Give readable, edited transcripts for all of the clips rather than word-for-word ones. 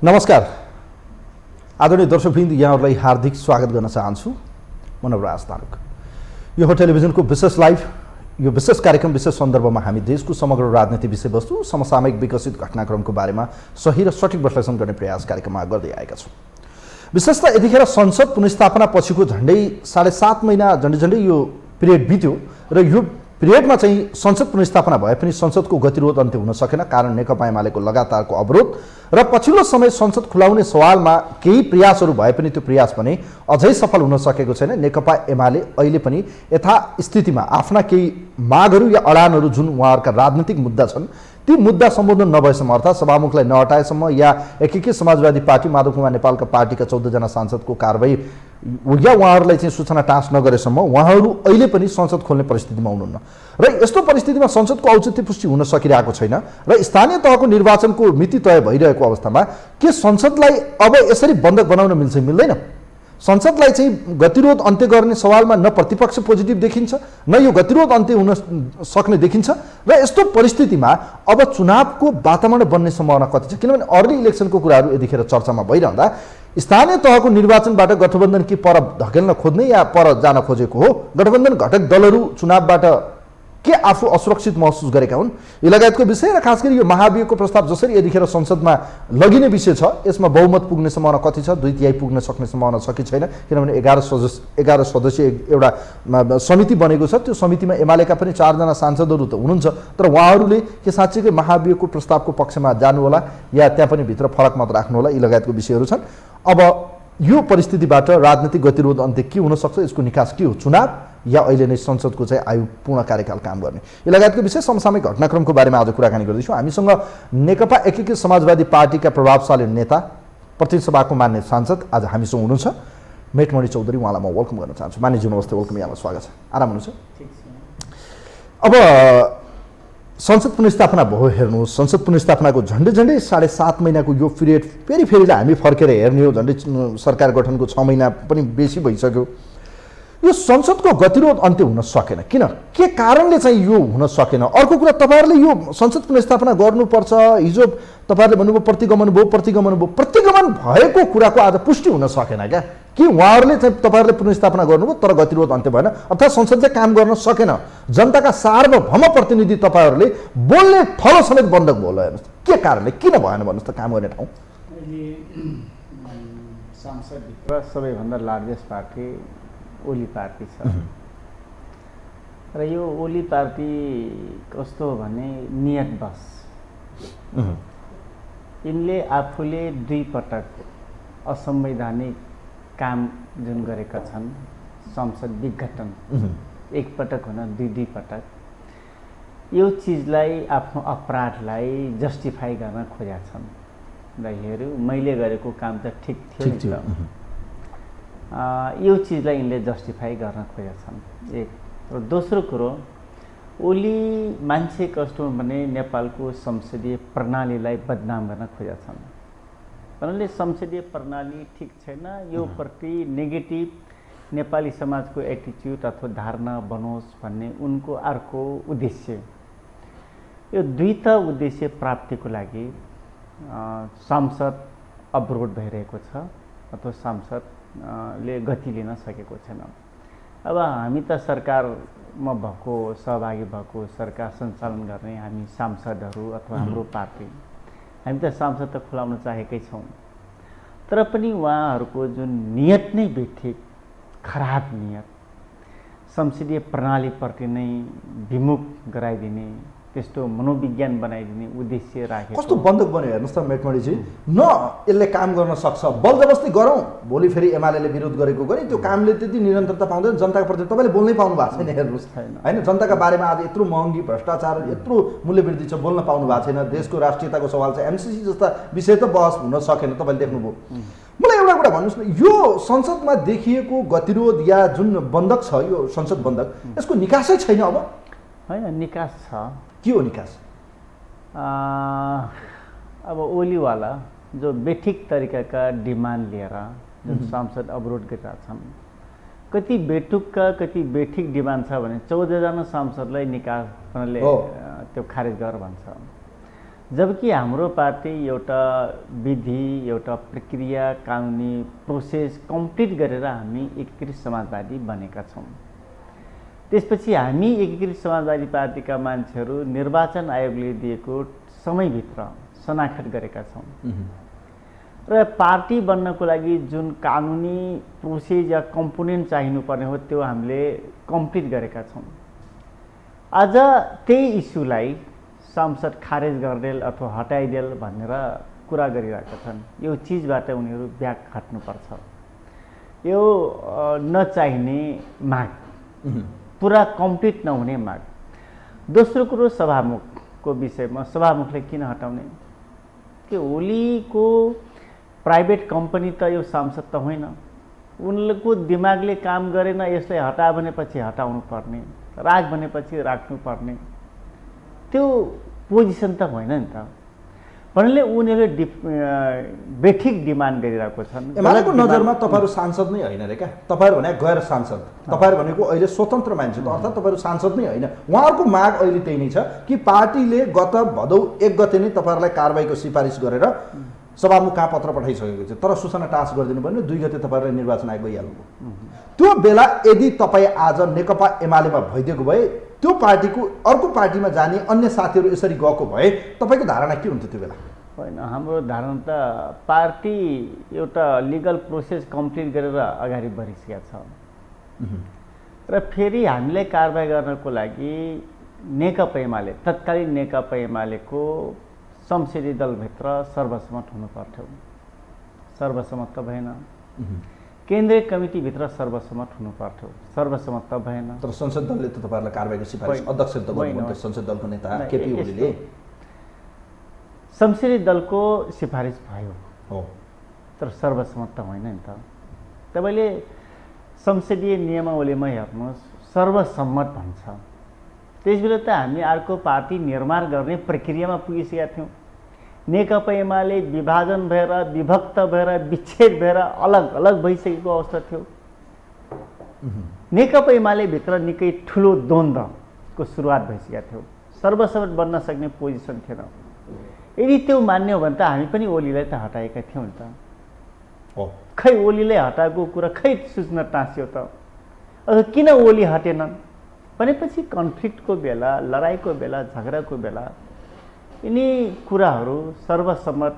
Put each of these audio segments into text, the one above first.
नमस्कार आदरणीय दर्शकवृन्द, यहाँहरूलाई हार्दिक स्वागत गर्न चाहन्छु। म नवराज तारुक। यो हो टेलिभिजनको विशेष लाइभ। यो विशेष कार्यक्रम विशेष सन्दर्भमा हामी देशको समग्र राजनीतिक विषयवस्तु, समसामयिक विकसित घटनाक्रमको बारेमा सही र सठिक विश्लेषण गर्ने प्रयास कार्यक्रममा गर्दै आएका छौँ। विशेषतः यतिखेर संसद पुनर्स्थापना पछिको झन्डै 7.5 महिना झन्डै यो पिरियड बित्यो र यो पिरियडमा चाहिँ संसद पुनर्स्थापना भए पनि संसदको गतिरोध अन्त्य हुन सकेन, कारण नेकपा एमालेको लगातारको अवरोध र पछिल्लो समय संसद खुलाउने सवालमा केही प्रयासहरू भए पनि त्यो प्रयास पनि अझै सफल हुन सकेको छैन। नेकपा एमाले अहिले पनि यथास्थितिमा आफ्ना केही मागहरू या अडानहरू जुन उहाँहरूका राजनीतिक मुद्दा छन् ती मुद्दा सम्बोधन नभएसम्म, अर्थात् सभामुखलाई नहटाएसम्म या एकीकृत समाजवादी पार्टी माधव कुमार नेपालका पार्टीका 14 जना सांसदको कारबाही या उहाँहरूलाई चाहिँ सूचना टाँस नगरेसम्म उहाँहरू अहिले पनि संसद खोल्ने परिस्थितिमा हुनुहुन्न र यस्तो परिस्थितिमा संसदको औचित्य पुष्टि हुन सकिरहेको छैन र स्थानीय तहको निर्वाचनको मिति तय भइरहेको अवस्थामा के संसदलाई अब यसरी बन्धक बनाउन मिल्छ मिल्दैन? संसदलाई चाहिँ गतिरोध अन्त्य गर्ने सवालमा न प्रतिपक्ष पोजिटिभ देखिन्छ, न यो गतिरोध अन्त्य हुन सक्ने देखिन्छ र यस्तो परिस्थितिमा अब चुनावको वातावरण बन्ने सम्भावना कति छ? किनभने अर्ली इलेक्सनको कुराहरू यतिखेर चर्चामा भइरहँदा स्थानीय तहको निर्वाचनबाट गठबन्धन कि पर धकेल्न खोज्ने या पर जान खोजेको हो? गठबन्धन घटक दलहरू चुनावबाट के आफू असुरक्षित महसुस गरेका हुन्? यो लगायतको विषय र खास गरी यो महाभियोगको प्रस्ताव जसरी यतिखेर संसदमा लगिने विषय छ, यसमा बहुमत पुग्ने सम्भावना कति छ? 2/3 पुग्न सक्ने सम्भावना छ कि छैन? किनभने 11 सदस्यीय एउटा समिति बनेको छ। त्यो समितिमा एमालेका पनि 4 जना सांसदहरू त हुनुहुन्छ, तर उहाँहरूले के साँच्चीकै महाभियोगको प्रस्तावको पक्षमा जानु होला या त्यहाँ पनि भित्र फरक मत राख्नु होला? यी लगायतको विषयहरू छन्। अब यो परिस्थितिबाट राजनीतिक गतिरोध अन्त्य के हुन सक्छ? यसको निकास के हो? चुनाव या अहिले नै संसदको चाहिँ आयु पूर्ण कार्यकाल काम गर्ने? यो लगायतको विषय समसामयिक घटनाक्रमको बारेमा आज कुराकानी गर्दैछौँ। हामीसँग नेकपा एकीकृत समाजवादी पार्टीका प्रभावशाली नेता, प्रतिनिधि सभाको मान्य सांसद आज हामीसँग हुनुहुन्छ मेटमणि चौधरी। उहाँलाई म वेलकम गर्न चाहन्छु। मान्यज्यू नमस्ते, वेलकम, यहाँलाई स्वागत छ। आराम हुनुहुन्छ? अब संसद पुनर्स्थापना भयो, हेर्नुहोस्, संसद पुनर्स्थापनाको झन्डै 7.5 महिनाको यो पिरियड फेरिलाई हामी फर्केर हेर्ने हो, झन्डै सरकार गठनको 6 महिना पनि बेसी भइसक्यो। यो संसदको गतिरोध अन्त्य हुन सकेन, किन? के कारणले चाहिँ यो हुन सकेन? अर्को कुरा, तपाईँहरूले यो संसद पुनर्स्थापना गर्नुपर्छ, हिजो तपाईँहरूले भन्नुभयो प्रतिगमन भएको कुराको आज पुष्टि हुन सकेन क्या? कि उहाँहरूले चाहिँ तपाईँहरूले पुनर्स्थापना गर्नुभयो तर गतिरोध अन्त्य भएन, अर्थात् संसदले काम गर्न सकेन? जनताका सार्वभौम प्रतिनिधि तपाईँहरूले बोल्ने थलो समेत बन्धक भयो। हेर्नुहोस् के कारणले, किन भएन भन्नुहोस् त काम गर्ने ठाउँ? संसदभित्र सबैभन्दा लार्जेस्ट पार्टी ओली पार्टी छ र यो ओली पार्टी कस्तो हो भने नियतबस यिनले आफूले 2 पटक असंवैधानिक काम जुन गरेका छन्, संसद विघटन 1 पटक हुन 2 पटक, यो चिजलाई आफ्नो अपराधलाई जस्टिफाई गर्न खोजेका छन्। र हेरौँ, मैले गरेको काम त ठिक थियो, यो चिजलाई यिनले जस्टिफाई गर्न खोजेका छन्, एक। र दोस्रो कुरो, ओली मान्छे कस्तो भने नेपालको संसदीय प्रणालीलाई बदनाम गर्न खोजेका छन्। भन्नाले संसदीय प्रणाली ठिक छैन, यो प्रति नेगेटिभ नेपाली समाजको एटिच्युड अथवा धारणा बनोस् भन्ने उनको अर्को उद्देश्य। यो दुईटा उद्देश्य प्राप्तिको लागि संसद अवरोध भइरहेको छ अथवा संसदले गति लिन सकेको छैन। अब हामी त सरकारमा भएको, सहभागी भएको, सरकार सञ्चालन गर्ने हामी सांसदहरू अथवा हाम्रो पार्टी, हामी त संसद त खुलाउन चाहेकै छौँ, तर पनि उहाँहरूको जुन नियत नै बेठिक, खराब नियत, संसदीय प्रणालीप्रति नै विमुख गराइदिने, त्यस्तो मनोविज्ञान बनाइदिने उद्देश्य राखेको। कस्तो बन्धक बन्यो हेर्नुहोस् त मेटमणिजी। न यसले काम गर्न सक्छ, बलजबस्ती गरौँ, भोलि फेरि एमाले विरोध गरेको गरी त्यो कामले त्यति निरन्तरता पाउँदैन। जनताको प्रति तपाईँले बोल्नै पाउनु भएको छैन, हेर्नुहोस् होइन? जनताका बारेमा आज यत्रो महँगी, भ्रष्टाचार, यत्रो मूल्यवृद्धि छ, बोल्न पाउनु भएको छैन। देशको राष्ट्रियताको सवाल छ, एमसिसी जस्ता विषय त बहस हुन सकेन, तपाईँले देख्नुभयो। मलाई एउटा कुरा भन्नुहोस् न, यो संसदमा देखिएको गतिरोध या जुन बन्धक छ, यो संसद बन्धक, यसको निकासै छैन अब? होइन, निकास छ। के हो निकास? अब ओलीवाला जो बेठिक तरिकाका डिमान्ड लिएर जुन सांसद अवरोध गरिरहेका छन्, कति बेठुकका कति बेठिक डिमान्ड छ भने 14 जना सांसदलाई निकास त्यो खारेज गर भन्छ। जबकि हाम्रो पार्टी एउटा विधि एउटा प्रक्रिया कानुनी प्रोसेस कम्प्लिट गरेर हामी एकीकृत समाजवादी बनेका छौँ। त्यसपछि हामी एकीकृत समाजवादी पार्टीका मान्छेहरू निर्वाचन आयोगले दिएको समयभित्र शनाखत गरेका छौँ र पार्टी बन्नको लागि जुन कानुनी प्रोसेस या कम्पोनेन्ट चाहिनुपर्ने हो त्यो हामीले कम्प्लिट गरेका छौँ। आज त्यही इस्युलाई सांसद खारेज गरिदेल अथवा हटाइदेल भनेर कुरा गरिरहेका छन्। यो चिजबाट उनीहरू ब्याक हट्नुपर्छ। यो नचाहिने माग, पुरा कम्प्लिट नहुने माग। दोस्रो कुरो सभामुखको विषयमा, सभामुखले किन हटाउने? कि ओलीको प्राइभेट कम्पनी त यो सांसद त होइन, उनको दिमागले काम गरेन। यसलाई हटा भनेपछि हटाउनु पर्ने, राख भनेपछि राख्नु पर्ने, त्यो पोजिसन त होइन नि त। भन्नाले उनीहरूले बेठिक डिमान्ड गरिरहेको छन्। एमालेको नजरमा तपाईँहरू सांसद नै होइन रे क्या? तपाईँहरू भने गैर सांसद, तपाईँहरू भनेको अहिले स्वतन्त्र मान्छे, अर्थात् तपाईँहरू सांसद नै होइन। उहाँहरूको माग अहिले त्यही नै छ कि पार्टीले गत भदौ 1 गते नै तपाईँहरूलाई कारबाहीको सिफारिस गरेर सभामुख कहाँ पत्र पठाइसकेको छ, तर सूचना टाँस गरिदिनु पर्ने 2 गते तपाईँहरूले निर्वाचन आयोग गइहाल्नुभयो। त्यो बेला यदि तपाईँ आज नेकपा एमालेमा भइदिएको भए, त्यो पार्टीको अर्को पार्टीमा जाने अन्य साथीहरू यसरी गएको भए तपाईँको धारणा के हुन्थ्यो त्यो बेला? होइन, हाम्रो धारणा त पार्टी एउटा लिगल प्रोसेस कम्प्लिट गरेर अगाडि बढिसकेको छ र फेरि हामीलाई कारबाही गर्नको लागि नेकपा एमाले, तत्कालीन नेकपा एमालेको संसदीय दलभित्र सर्वसम्मत हुनुपर्थ्यो। सर्वसम्मत त भएन। केन्द्रीय कमिटीभित्र सर्वसम्मत हुनुपर्थ्यो, सर्वसम्मत त भएन। तर संसद दलले त तपाईँहरूलाई कारबाहीको सिफारिस अध्यक्ष त गर्नुभयो, संसद दलको नेता केपी ओलीले। संसदीय दलको सिफारिस भयो हो, तर सर्वसम्मत त होइन नि त। तपाईँले संसदीय नियमावलीमा हेर्नुहोस्, सर्वसम्मत भन्छ। त्यसबेला त हामी अर्को पार्टी निर्माण गर्ने प्रक्रियामा पुगिसकेका थियौँ। नेकपा एमाले विभाजन भएर, विभक्त भएर, विच्छेद भएर अलग अलग भइसकेको अवस्था थियो। नेकपा एमाले भित्र निकै ठुलो द्वन्द्वको सुरुवात भइसकेको थियो। सर्वसम्मत बन्न सक्ने पोजिसन थिएन। यदि त्यो मान्ने हो भने त हामी पनि ओलीलाई त हटाएका थियौँ नि त। खै ओलीले हटाएको कुरा खै सूचना टाँस्यो त? अथवा किन ओली हटेनन् भनेपछि कन्फ्लिक्टको बेला, लडाइँको बेला, झगडाको बेला यिनी कुराहरू सर्वसम्मत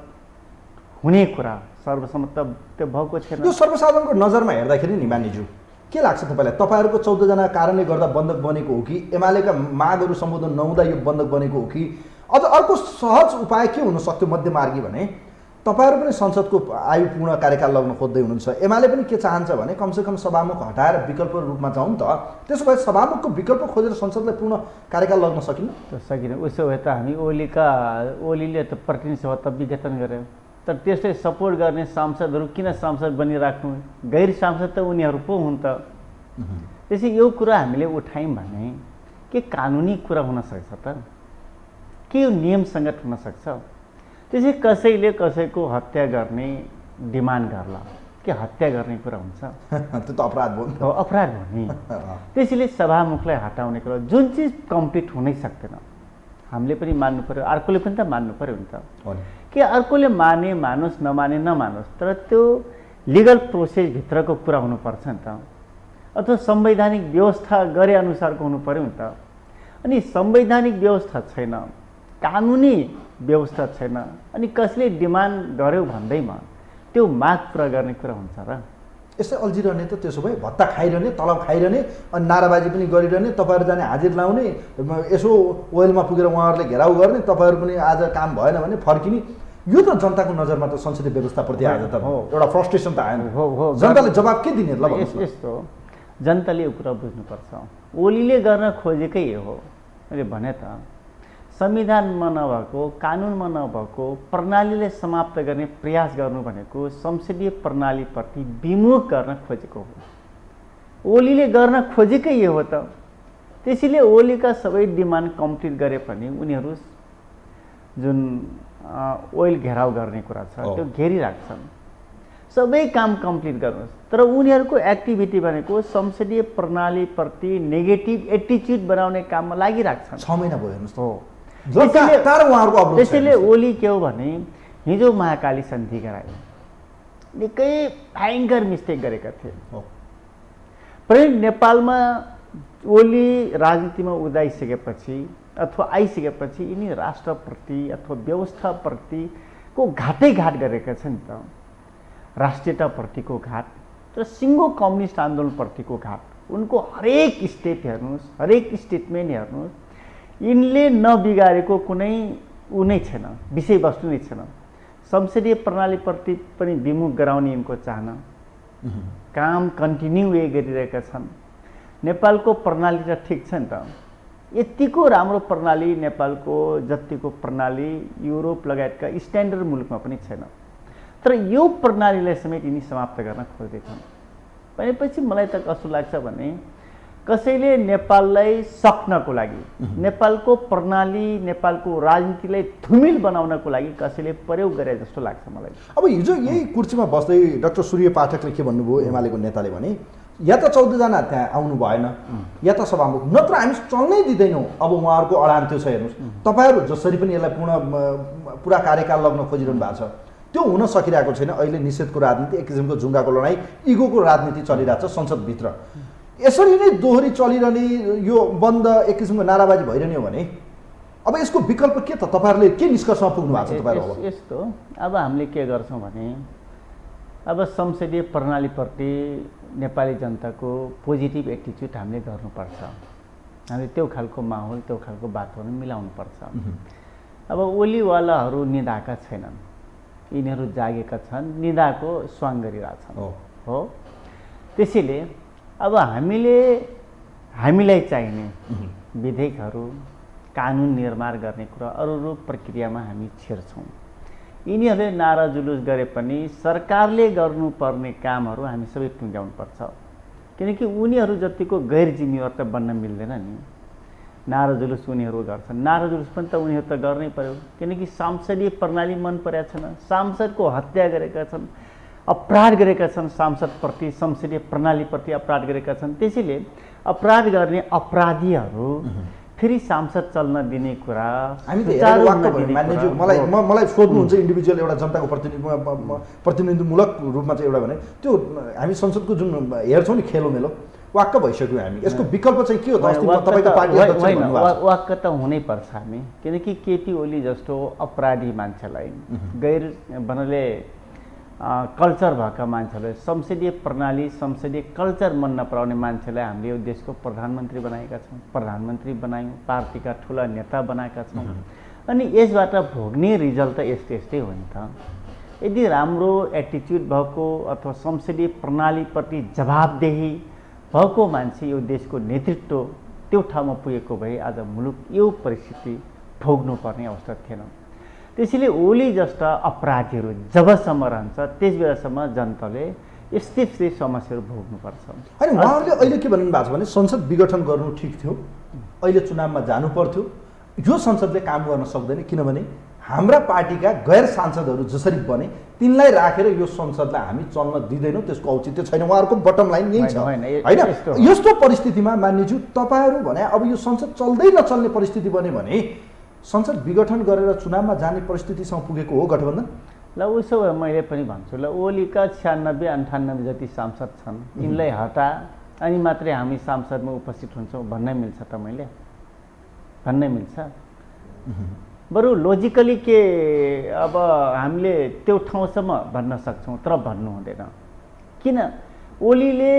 हुने कुरा, सर्वसम्मत त त्यो भएको थिएन। यो सर्वसाधारणको नजरमा हेर्दाखेरि नि मानिज्यू के लाग्छ तपाईँलाई? तपाईँहरूको 14 जना कारणले गर्दा बन्दक बनेको हो कि एमालेका मागहरू सम्बोधन नहुँदा यो बन्दक बनेको हो कि अझ अर्को सहज उपाय के हुन सक्थ्यो मध्यमार्गी? भने तपाईँहरू पनि संसदको आयु पूर्ण कार्यकाल लाग्न खोज्दै हुनुहुन्छ, एमाले पनि के चाहन्छ भने कमसेकम सभामुख हटाएर विकल्प रूपमा जाउँ नि त। त्यसो भए सभामुखको विकल्प खोजेर संसदलाई पूर्ण कार्यकाल लाग्न सकिन्न? सकिन। उसो भए त हामी ओलीले त प्रतिनिधि सभा त विघटन गर्यो, तर त्यसलाई सपोर्ट गर्ने सांसदहरू किन सांसद बनिराख्नु? गैर सांसद त उनीहरू पो हुन् त। त्यसै यो कुरा हामीले उठायौँ भने के कानुनी कुरा हुनसक्छ त? के यो नियम सङ्गत हुनसक्छ? त्यसै कसैले कसैको हत्या गर्ने डिमान्ड गर्ला, के हत्या गर्ने कुरा हुन्छ? त्यो त अपराध भयो, अपराध हो नि। त्यसैले सभामुखलाई हटाउने कुरा जुन चिज कम्प्लिट हुनै सक्दैन, हामीले पनि मान्नु पर्यो, अर्कोले पनि त मान्नु पर्यो नि त। के अर्कोले माने मानोस्, नमाने नमानोस्, तर त्यो लिगल प्रोसेसभित्रको कुरा हुनुपर्छ नि त। अथवा संवैधानिक व्यवस्था गरे अनुसारको हुनु पर्यो नि त। अनि संवैधानिक व्यवस्था छैन, कानुनी व्यवस्था छैन, अनि कसले डिमान्ड गर्यो भन्दैमा त्यो माग पुरा गर्ने कुरा हुन्छ र? यसै अल्झिरहने त? त्यसो भए भत्ता खाइरहने, तलब खाइरहने, अनि नाराबाजी पनि गरिरहने, तपाईँहरू जाने हाजिर लाउने, यसो ओइलमा पुगेर उहाँहरूले घेराउ गर्ने, तपाईँहरू पनि आज काम भएन भने फर्किने, यो त जनताको नजरमा त संसदीय व्यवस्थाप्रति आज त एउटा फ्रस्ट्रेसन त आएन? जनताले जवाब के दिने? ल यस्तो जनताले यो कुरा बुझ्नुपर्छ। ओलीले गर्न खोजेकै हो। मैले भने त संविधानमा नभएको, कानुनमा नभएको प्रणालीलाई समाप्त गर्ने प्रयास गर्नु भनेको संसदीय प्रणालीप्रति विमुख गर्न खोजेको हो। ओलीले गर्न खोजेकै हो त। त्यसैले ओलीका सबै डिमान्ड कम्प्लिट गरे पनि उनीहरू जुन ओइल घेराउ गर्ने कुरा छ त्यो घेरिराख्छन्। सबै काम कम्प्लिट गर्नुहोस्, तर उनीहरूको एक्टिभिटी भनेको संसदीय प्रणालीप्रति नेगेटिभ एटिच्युड बनाउने काममा लागिराख्छन्। 6 महिना भयो हेर्नुहोस्। हो, लगातार उहाँहरूको अवरोध छ। त्यसैले ओली के हो भने हिजो महाकाली सन्धि गरायो, निकै भयङ्कर मिस्टेक गरेका थिए। प्रयोग नेपालमा ओली राजनीतिमा उदाइसकेपछि अथवा आइसकेपछि यिनी राष्ट्रप्रति अथवा व्यवस्थाप्रतिको घाटै घाट गरेका छन् त। राष्ट्रियताप्रतिको घाट र सिङ्गो कम्युनिस्ट आन्दोलनप्रतिको घाट। उनको हरेक स्टेप हेर्नुहोस्, हरेक स्टेटमेन्ट हेर्नुहोस्, यिनले नबिगारेको कुनै ऊ नै छैन, विषयवस्तु नै छैन। संसदीय प्रणालीप्रति पनि विमुख गराउने यिनको चाहना, काम कन्टिन्यू गरिरहेका छन्। नेपालको प्रणाली त ठिक छ नि त, यतिको राम्रो प्रणाली नेपालको जतिको प्रणाली युरोप लगायतका स्ट्यान्डर्ड मुलुकमा पनि छैन। तर यो प्रणालीलाई समेत यिनी समाप्त गर्न खोज्दैछन् भनेपछि मलाई त कस्तो लाग्छ भने कसैले नेपाललाई सक्नको लागि, नेपालको प्रणाली, नेपालको राजनीतिलाई धुमिल बनाउनको लागि कसैले प्रयोग गरे जस्तो लाग्छ मलाई। अब हिजो यही कुर्सीमा बस्दै डाक्टर सूर्य पाठकले के भन्नुभयो, एमालेको नेताले भने या त 14 जना त्यहाँ आउनु भएन, या त सभामुख, नत्र हामी चल्नै दिँदैनौँ। अब उहाँहरूको अडान त्यो छ। हेर्नुहोस्, तपाईँहरू जसरी पनि यसलाई पुरा कार्यकाल लग्न खोजिरहनु भएको छ, त्यो हुन सकिरहेको छैन। अहिले निषेधको राजनीति, एक किसिमको जुङ्गाको लडाइँ, इगोको राजनीति चलिरहेको छ संसदभित्र। यसरी नै दोहोरी चलिरहने, यो बन्द एक किसिमको नाराबाजी भइरहने हो भने अब यसको विकल्प के त? तपाईँहरूले के निष्कर्षमा पुग्नु भएको छ तपाईँहरू? यस्तो, अब हामीले के गर्छौँ भने अब संसदीय प्रणालीप्रति नेपाली जनताको पोजिटिभ एटिच्युड हामीले गर्नुपर्छ। हामीले त्यो खालको माहौल, त्यो खालको वातावरण मिलाउनुपर्छ। अब ओलीवालाहरू निदाएका छैनन्, यिनीहरू जागेका छन्, निदाको स्वाङ गरिरहेछन् हो। त्यसैले अब हामीलाई चाहिने विधेयकहरू, कानुन निर्माण गर्ने कुरा अरू प्रक्रियामा हामी छिर्छौँ। यिनीहरूले नारा जुलुस गरे पनि सरकारले गर्नुपर्ने कामहरू हामी सबै टुङ्ग्याउनुपर्छ, किनकि उनीहरू जतिको गैर जिम्मेवार त बन्न मिल्दैन नि। नारा जुलुस उनीहरू गर्छन्, नारा जुलुस पनि त उनीहरू त गर्नै पर्यो, किनकि सांसदीय प्रणाली मन परेको छैन, सांसदको हत्या गरेका छन्, अपराध गरेका छन्, सांसदप्रति, संसदीय प्रणालीप्रति अपराध गरेका छन्। त्यसैले अपराध गर्ने अपराधीहरू फेरि सांसद चल्न दिने कुरा हामी मलाई सोध्नुहुन्छ इन्डिभिजुअल एउटा जनताको प्रतिनिधिमूलक रूपमा चाहिँ एउटा भने त्यो हामी संसदको जुन हेर्छौँ नि खेलोमेलो, वाक्क भइसक्यो हामी। यसको विकल्प चाहिँ के हो त? तपाईँको पार्टी वाक्क त हुनैपर्छ हामी, किनकि केपी ओली जस्तो अपराधी मान्छेलाई, गैर बनले कल्चर भएका मान्छेलाई, संसदीय प्रणाली, संसदीय कल्चर मन नपराउने मान्छेलाई हामीले यो देशको प्रधानमन्त्री बनाएका छौँ, प्रधानमन्त्री बनायौँ, पार्टीका ठुला नेता बनाएका छौँ। अनि यसबाट भोग्ने रिजल्ट त यस्तै हो नि त। यदि राम्रो एटिच्युड भएको अथवा संसदीय प्रणालीप्रति जवाबदेही भएको मान्छे यो देशको नेतृत्व त्यो ठाउँमा पुगेको भए आज मुलुक यो परिस्थिति भोग्नु पर्ने अवस्था थिएन। त्यसैले ओली जस्ता अपराधीहरू जबसम्म रहन्छ त्यस बेलासम्म जनताले यस्तै समस्याहरू भोग्नुपर्छ। होइन, उहाँहरूले अहिले के भन्नु भएको छ भने संसद विघटन गर्नु ठिक थियो, अहिले चुनावमा जानु पर्थ्यो, यो संसदले काम गर्न सक्दैन, किनभने हाम्रा पार्टीका गैर सांसदहरू जसरी बने तिनलाई राखेर यो संसदलाई हामी चल्न दिँदैनौँ, त्यसको औचित्य छैन। उहाँहरूको बटम लाइन यही छ होइन। यस्तो परिस्थितिमा मान्यज्यू तपाईँहरू भने अब यो संसद चल्दै नचल्ने परिस्थिति बन्यो भने संसद विघटन गरेर चुनावमा जाने परिस्थितिसँग पुगेको हो गठबन्धन। ल उसो भए मैले पनि भन्छु, ल ओलीका 96-98 जति सांसद छन्, यिनलाई हटा अनि मात्रै हामी सांसदमा उपस्थित हुन्छौँ भन्न मिल्छ त? मैले भन्नै मिल्छ? बरु लोजिकली के अब हामीले त्यो ठाउँसम्म भन्न सक्छौँ, तर भन्नु हुँदैन। किन? ओलीले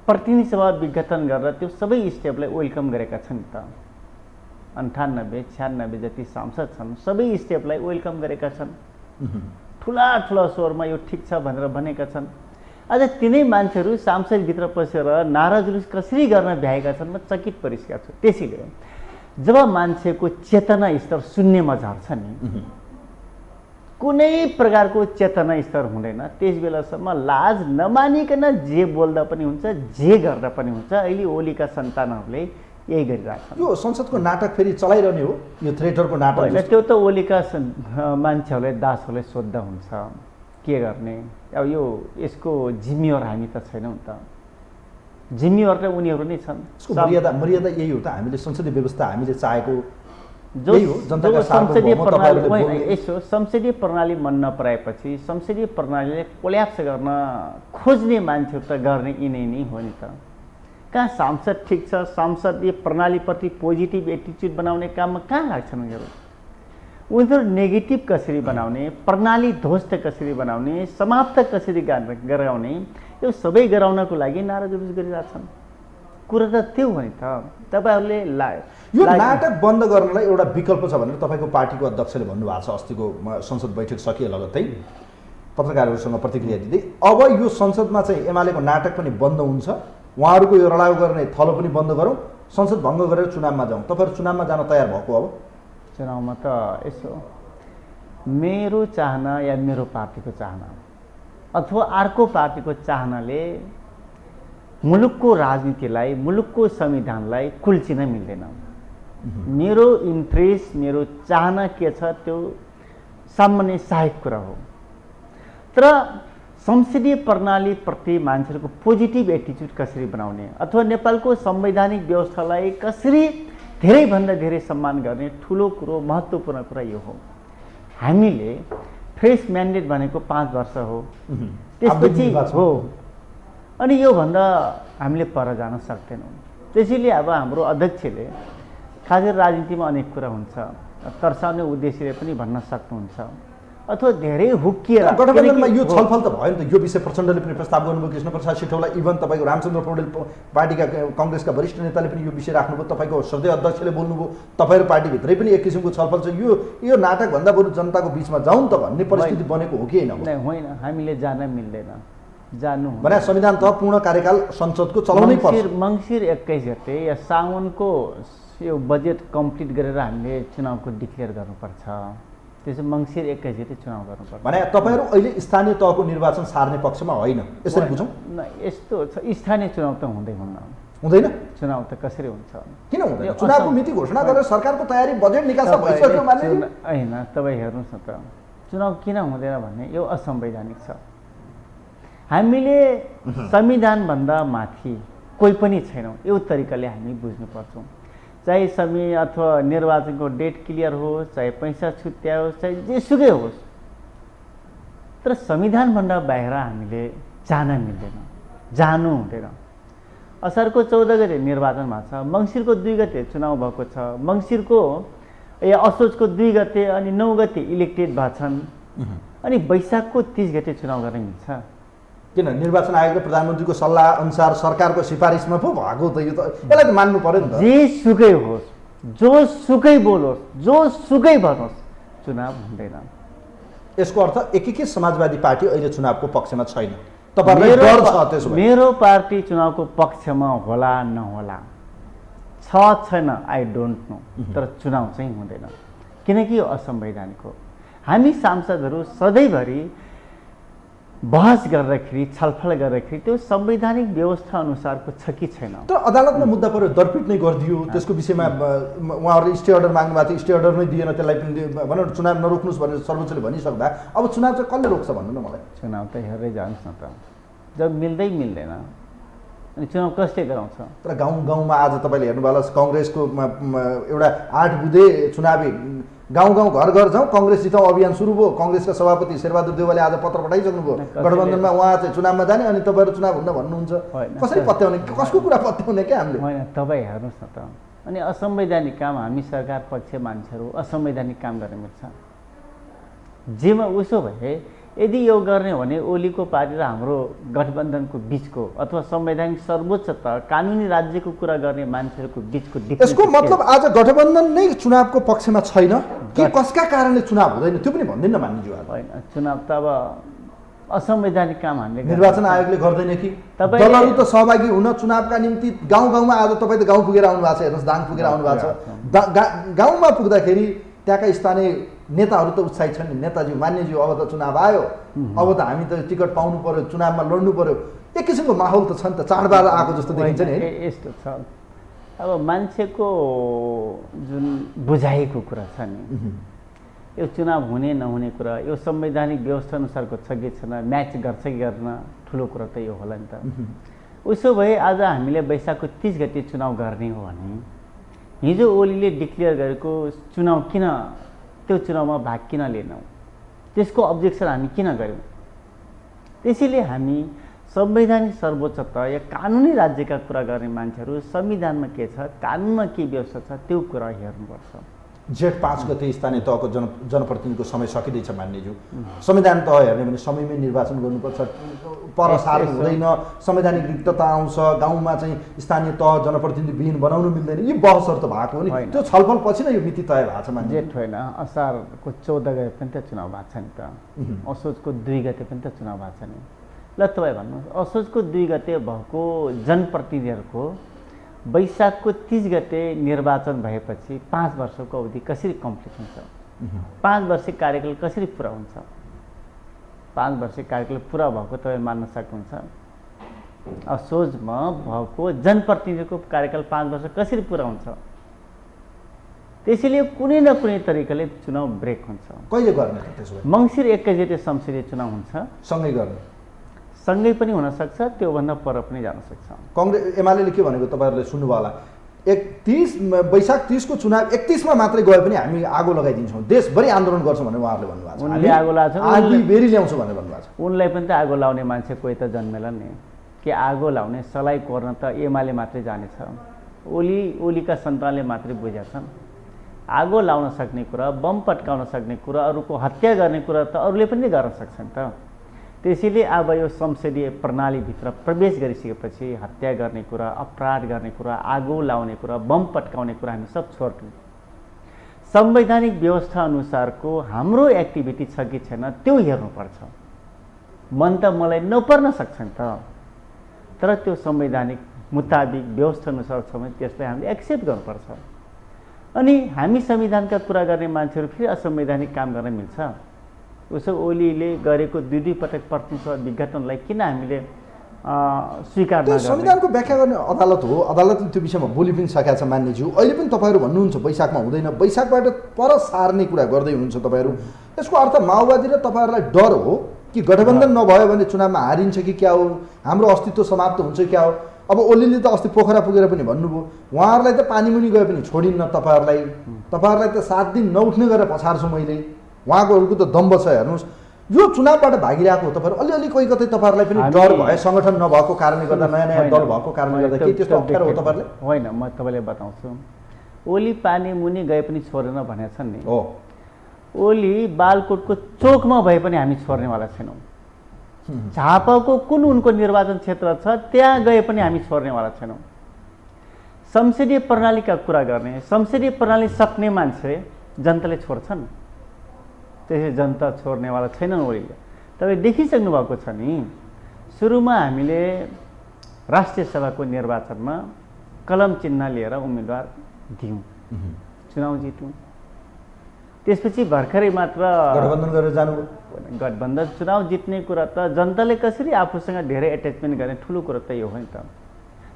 प्रतिनिधि सभा विघटन गरेर त्यो सबै स्टेपलाई वेलकम गरेका छन् त। 98-96 जति सांसद छन्, सबै स्टेपलाई वेलकम गरेका छन्, ठुला स्वरमा यो ठिक छ भनेर भनेका छन्। आज तिनै मान्छेहरू सांसदभित्र पसेर नारा जुलुस कसरी गर्न भ्याएका छन्, म चकित परिसकेको छु। त्यसैले जब मान्छेको चेतना स्तर शून्यमा झर्छ नि, कुनै प्रकारको चेतना स्तर हुँदैन, त्यस बेलासम्म लाज नमानिकन जे बोल्दा पनि हुन्छ, जे गर्दा पनि हुन्छ। अहिले ओलीका सन्तानहरूले यही गरिरहेछन्। यो संसदको नाटक फेरि चलाइरहने हो, यो थ्रेटरको नाटक होइन। त्यो त ओलीका मान्छेहरूलाई, दासहरूलाई सोद्धा हुन्छ के गर्ने। अब यो यसको जिम्मेवार हामी त छैनौँ त, जिम्मेवार त उनीहरू नै छन्। मर्यादा यही हो त। हामीले संसदीय व्यवस्था हामीले चाहेको जो यही हो, जनताका जो संसदीय सार्वभौम प्रणाली तपाईँहरूले होइन, बोल्ने- यसो संसदीय प्रणाली मन नपराएपछि संसदीय प्रणालीले कोल्याप्स गर्न खोज्ने मान्छेहरू त गर्ने यिनै नै हो नि त। कहाँ सांसद ठिक छ, संसदीय प्रणालीप्रति पोजिटिभ एटिच्युड बनाउने काममा कहाँ लाग्छन् उनीहरू? उनीहरू नेगेटिभ कसरी बनाउने, प्रणाली ध्वस्त कसरी बनाउने, समाप्त कसरी गराउने, यो सबै गराउनको लागि नाराजुरुस गरिरहेछन्। कुरा त त्यो हो नि त। तपाईँहरूले यो नाटक बन्द गर्नलाई एउटा विकल्प छ भनेर तपाईँको पार्टीको अध्यक्षले भन्नुभएको छ अस्तिको संसद बैठक सकिए लगत्तै पत्रकारहरूसँग प्रतिक्रिया दिँदै। अब यो संसदमा चाहिँ एमालेको नाटक पनि बन्द हुन्छ, उहाँहरूको यो रडाउ गर्ने थलो पनि बन्द गरौँ, संसद भङ्ग गरेर चुनावमा जाउँ। तपाईँहरू चुनावमा जान तयार भएको? अब चुनावमा त यसो मेरो चाहना या मेरो पार्टीको चाहना अथवा अर्को पार्टीको चाहनाले मुलुकको राजनीतिलाई, मुलुकको संविधानलाई कुल्चिन मिल्दैन। मेरो इन्ट्रेस्ट, मेरो चाहना के छ त्यो सामान्य सहायक कुरा हो। तर संसदीय प्रणालीप्रति मान्छेहरूको पोजिटिभ एटिच्युड कसरी बनाउने अथवा नेपालको संवैधानिक व्यवस्थालाई कसरी धेरैभन्दा धेरै सम्मान गर्ने ठुलो कुरो, महत्त्वपूर्ण कुरा यो हो। हामीले फ्रेस म्यान्डेट भनेको 5 वर्ष हो, त्यसपछि हो, अनि योभन्दा हामीले पर जान सक्दैनौँ। त्यसैले अब हाम्रो अध्यक्षले खासगरी राजनीतिमा अनेक कुरा हुन्छ, तर्साउने उद्देश्यले पनि भन्न सक्नुहुन्छ अथवा धेरै हुक्किएर गठबन्धनमा यो छलफल त भयो नि त। यो विषय प्रचण्डले पनि प्रस्ताव गर्नुभयो, कृष्णप्रसाद सिटौला, इभन तपाईँको रामचन्द्र पौडेल पार्टीका कङ्ग्रेसका वरिष्ठ नेताले पनि यो विषय राख्नुभयो, तपाईँको श्रद्धेय अध्यक्षले बोल्नुभयो, तपाईँहरू पार्टीभित्रै पनि एक किसिमको छलफल छ। यो नाटकभन्दा बरु जनताको बिचमा जाउँ त भन्ने परिस्थिति बनेको हो कि होइन? हामीले जान मिल्दैन, जानु भने संविधान त पूर्ण कार्यकाल संसदको चलाउनै पर्छ। मङ्सिर 21 गते या साउनको यो बजेट कम्प्लिट गरेर हामीले चुनावको डिक्लेयर गर्नुपर्छ। त्यसो मङ्सिर 21 गते चुनाव गर्नुपर्छ। भने तपाईँहरू अहिले स्थानीय तहको निर्वाचन सार्ने पक्षमा होइन, यसरी बुझौँ? यस्तो छ, स्थानीय चुनाव त हुँदैन। चुनाव त कसरी हुन्छ? किन हुँदैन? चुनावको मिति घोषणा गरेर सरकारको तयारी, बजेट निकास भइसक्यो मान्ने होइन। तपाईँ हेर्नुहोस् न त, चुनाव किन हुँदैन भन्ने यो असंवैधानिक छ। हामीले संविधानभन्दा माथि कोही पनि छैनौँ, यो तरिकाले हामी बुझ्नुपर्छौँ। चाहे समय अथवा निर्वाचनको डेट क्लियर होस्, चाहे पैसा छुट्या होस्, चाहे जेसुकै होस्, तर संविधानभन्दा बाहिर हामीले जान मिल्दैन, जानु हुँदैन। असारको 14 गते निर्वाचन भएको छ, मङ्सिरको 2 गते चुनाव भएको छ, मङ्सिरको या असोजको 2 गते अनि 9 गते इलेक्टेड भएछन्, अनि वैशाखको 30 गते चुनाव गर्न मिल्छ? किन? निर्वाचन आयोग र प्रधानमन्त्रीको सल्लाह अनुसार सरकारको सिफारिसमा पो भएको त। यो त यसलाई त मान्नु पर्यो नि त। जेसुकै होस्, जोसुकै बोलोस्, जोसुकै भन्नुहोस्, चुनाव हुँदैन। यसको अर्थ एकीकृत समाजवादी पार्टी अहिले चुनावको पक्षमा छैन, तपाईँहरूलाई डर छ त्यसो भए? मेरो पार्टी चुनावको पक्षमा होला नहोला, छैन, आई डोन्ट नो, तर चुनाव चाहिँ हुँदैन, किनकि यो असंवैधानिक हो। हामी सांसदहरू सधैँभरि बहस गर्दाखेरि, छलफल गर्दाखेरि त्यो संवैधानिक व्यवस्था अनुसारको छ कि छैन। तर अदालतमा मुद्दा पऱ्यो, दरपिट नै गरिदियो, त्यसको विषयमा उहाँहरूले स्टे अर्डर माग्नु भएको थियो, स्टे अर्डर नै दिएन, त्यसलाई पनि भनौँ चुनाव नरोक्नुहोस् भनेर सर्वोच्चले भनिसक्दा अब चुनाव चाहिँ कसले रोक्छ भन्नु न मलाई? चुनाव त हेर्दै जानुहोस् न त, जब मिल्दैन अनि चुनाव कसले गराउँछ? तर गाउँमा आज तपाईँले हेर्नुभयो होला, कङ्ग्रेसको एउटा 8 बुँदे चुनावी गाउँ घर जाउँ कांग्रेस जिताउँ अभियान सुरु भयो। कांग्रेसका सभापति शेरबहादुर देउवाले आज पत्र पठाइसक्नुभयो गठबन्धनमा उहाँ चाहिँ चुनावमा जाने अनि तपाईहरु चुनाव हुन्न भन्नुहुन्छ। कसरी पत्याउने, कसको कुरा पत्याउने के हामीले? हैन, तपाई हेर्नुस् न त। अनि असंवैधानिक काम हामी सरकार पक्ष मान्छेहरु असंवैधानिक काम गर्ने मिल्छ? जेमा उसो भए यदि यो गर्ने हो भने ओलीको पार्टी र हाम्रो गठबन्धनको बीचको अथवा संवैधानिक सर्वोच्च तह कानुनी राज्यको कुरा गर्ने मान्छेहरुको बीचको डिफरेन्स। यसको मतलब आज गठबन्धन नै चुनावको पक्षमा छैन कि कसका कारणले चुनाव हुँदैन त्यो पनि भन्दिन मान्नुज्यू? हैन, चुनाव त अब असंवैधानिक काम हामीले निर्वाचन आयोगले गर्दैन कि? दलहरु त सहभागी हुन चुनावका निम्ति गाउँमा आज तपाई त गाउँ पुगेर आउनु भएको छ, हेर्नुस् दाङ पुगेर आउनु भएको छ। गाउँमा पुग्दाखेरि त्यहाँका स्थानीय नेताहरू त उत्साहित छन् नि, नेताजी मान्यज्यू अब त चुनाव आयो, अब त हामी त टिकट पाउनु पर्यो, चुनावमा लड्नु पर्यो, एक किसिमको माहौल त छ नि त, चाडबाड आएको जस्तो देखिन्छ नि। यस्तो छ, अब मान्छेको जुन बुझाइको कुरा छ नि, यो चुनाव हुने नहुने कुरा यो संवैधानिक व्यवस्था अनुसारको छ कि छैन, म्याच गर्छ कि गर्न, ठुलो कुरा त यो होला नि त। उसो भए आज हामीले वैशाखको 30 गते चुनाव गर्ने हो भने हिजो ओलीले डिक्लेयर गरेको चुनाव किन, त्यो चुनावमा भाग किन लिएनौँ, त्यसको अब्जेक्सन हामी किन गऱ्यौँ? त्यसैले हामी संवैधानिक सर्वोच्चता या कानुनी राज्यका कुरा गर्ने मान्छेहरू संविधानमा के छ, कानुनमा के व्यवस्था छ, त्यो कुरा हेर्नुपर्छ। जेठ 5 गते स्थानीय तहको जनप्रतिनिधिको समय सकिँदैछ मान्यज्यू। संविधान तह हेर्ने भने समयमै निर्वाचन गर्नुपर्छ, पर सार्नु हुँदैन, संवैधानिक रिक्तता आउँछ, गाउँमा चाहिँ स्थानीय तह जनप्रतिनिधि विहीन बनाउनु मिल्दैन, यी बहसहरू त भएको हो नि। त्यो छलफल पछि नै यो मिति तय भएको छ मान्य। जेठ होइन, असारको 14 गते पनि त चुनाव भएको छ नि त, असोजको 2 गते पनि त चुनाव भएको छ नि। ल तपाईँ भन्नुहोस्, असोजको 2 गते भएको जनप्रतिनिधिहरूको वैशाखको 30 गते निर्वाचन भएपछि 5 वर्षको अवधि कसरी कम्प्लिट हुन्छ? 5 वर्षे कार्यकाल कसरी पुरा हुन्छ? 5 वर्षे कार्यकाल पुरा भएको तपाईँ मान्न सक्नुहुन्छ? असोजमा भएको जनप्रतिनिधिको कार्यकाल 5 वर्ष कसरी पुरा हुन्छ? त्यसैले कुनै न कुनै तरिकाले चुनाव ब्रेक हुन्छ। कहिले गर्ने त त्यसो भए? मङ्सिर 21 गते संसदीय चुनाव हुन्छ, सँगै गर्ने? सँगै पनि हुनसक्छ, त्योभन्दा पर पनि जान सक्छ। कांग्रेस एमाले के भनेको तपाईँहरूले सुन्नुभयो होला, 31 वैशाख 30 को चुनाव 31 मा मात्रै गए पनि हामी आगो लगाइदिन्छौँ, देशभरि आन्दोलन गर्छौँ भनेर उहाँहरूले भन्नुभएको छ। उनले आगो लाउँछ, आगो बेरी ल्याउँछौँ भनेर भन्नुभएको छ। उनलाई पनि त आगो लाउने मान्छे कोही त जन्मेला नि, कि आगो लाउने सलाई कोर्न त एमाले मात्रै जानेछ, ओलीका सन्तानले मात्रै बुझेका छन्। आगो लाउन सक्ने कुरा, बम पट्काउन सक्ने कुरा, अरूको हत्या गर्ने कुरा त अरूले पनि गर्न सक्छन् त। त्यसैले अब यो संसदीय प्रणालीभित्र प्रवेश गरिसकेपछि हत्या गर्ने कुरा, अपराध गर्ने कुरा, आगो लाउने कुरा, बम पट्काउने कुरा हामी सब छोड्यौँ। संवैधानिक व्यवस्था अनुसारको हाम्रो एक्टिभिटी छ कि छैन त्यो हेर्नुपर्छ। मन त मलाई नपर्न सक्छ नि त, तर त्यो संवैधानिक मुताबिक व्यवस्था अनुसार छ भने त्यसलाई हामीले एक्सेप्ट गर्नुपर्छ। अनि हामी संविधानका कुरा गर्ने मान्छेहरू फेरि असंवैधानिक काम गर्न मिल्छ? उसो ओलीले गरेको 2 पटक प्रतिनिधित्व विघटनलाई किन हामीले स्वीकार नगर्ने? संविधानको व्याख्या गर्ने अदालत हो, अदालतले त्यो विषयमा बोली पनि सकेका छ मान्यज्यू। अहिले पनि तपाईँहरू भन्नुहुन्छ वैशाखमा हुँदैन, वैशाखबाट पर सार्ने कुरा गर्दै हुनुहुन्छ तपाईँहरू। यसको अर्थ माओवादी र तपाईँहरूलाई डर हो कि गठबन्धन नभयो भने चुनावमा हारिन्छ कि क्या हो, हाम्रो अस्तित्व समाप्त हुन्छ क्या हो? अब ओलीले त अस्ति पोखरा पुगेर पनि भन्नुभयो, उहाँहरूलाई त पानीमुनि गए पनि छोडिन्न तपाईँहरूलाई त 7 दिन नउठ्ने गरेर पछार्छु मैले। उहाँकोहरूको त दम्ब छ, हेर्नुहोस् यो चुनावबाट भागिरहेको हो। तपाईँहरू अलिअलि कोही कतै तपाईँहरूलाई पनि डर भए, सङ्गठन नभएको कारणले गर्दा, नयाँ नयाँ दल भएको कारणले गर्दा के त्यस्तो अप्ठ्यारो हो तपाईँहरूले? होइन, म तपाईँलाई बताउँछु, ओली पानी मुनि गए पनि छोडेन भनेको छन् नि हो। ओली बालकोटको चोकमा भए पनि हामी छोड्नेवाला छैनौँ। झापाको कुन उनको निर्वाचन क्षेत्र छ त्यहाँ गए पनि हामी छोड्नेवाला छैनौँ। संसदीय प्रणालीका कुरा गर्ने, संसदीय प्रणाली सक्ने मान्छे जनताले छोड्छन्, त्यसै जनता छोड्नेवाला छैनन् ओलीले। तपाईँ देखिसक्नु भएको छ नि, सुरुमा हामीले राष्ट्रिय सभाको निर्वाचनमा कलम चिन्ह लिएर उम्मेदवार दियौँ, चुनाव जित्यौँ। त्यसपछि भर्खरै मात्र गठबन्धन गरेर जानुभयो। गठबन्धन चुनाव जित्ने कुरा त जनताले कसरी आफूसँग धेरै एट्याचमेन्ट गर्ने ठुलो कुरो त यो हो नि त।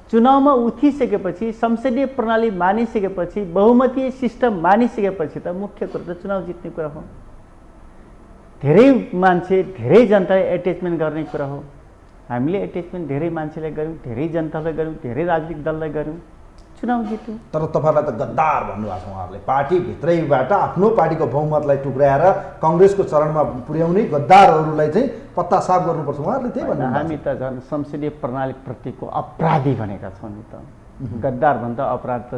चुनावमा उठिसकेपछि, संसदीय प्रणाली मानिसकेपछि, बहुमतीय सिस्टम मानिसकेपछि त मुख्य कुरो त चुनाव जित्ने कुरा हो। धेरै मान्छे, धेरै जनताले एट्याचमेन्ट गर्ने कुरा हो। हामीले एट्याचमेन्ट धेरै मान्छेलाई गऱ्यौँ, धेरै जनतालाई गऱ्यौँ, धेरै राजनीतिक दललाई गऱ्यौँ, चुनाव जित्यौँ। तर तपाईँहरूलाई त गद्दार भन्नुभएको छ उहाँहरूले। पार्टीभित्रैबाट आफ्नो पार्टीको बहुमतलाई टुक्राएर काङ्ग्रेसको चरणमा पुर्याउने गद्दारहरूलाई चाहिँ पत्ता साफ गर्नुपर्छ उहाँहरूले त्यही भन्नु। हामी त झन् संसदीय प्रणालीप्रतिको अपराधी भनेका छौँ नि त। गद्दारभन्दा अपराध त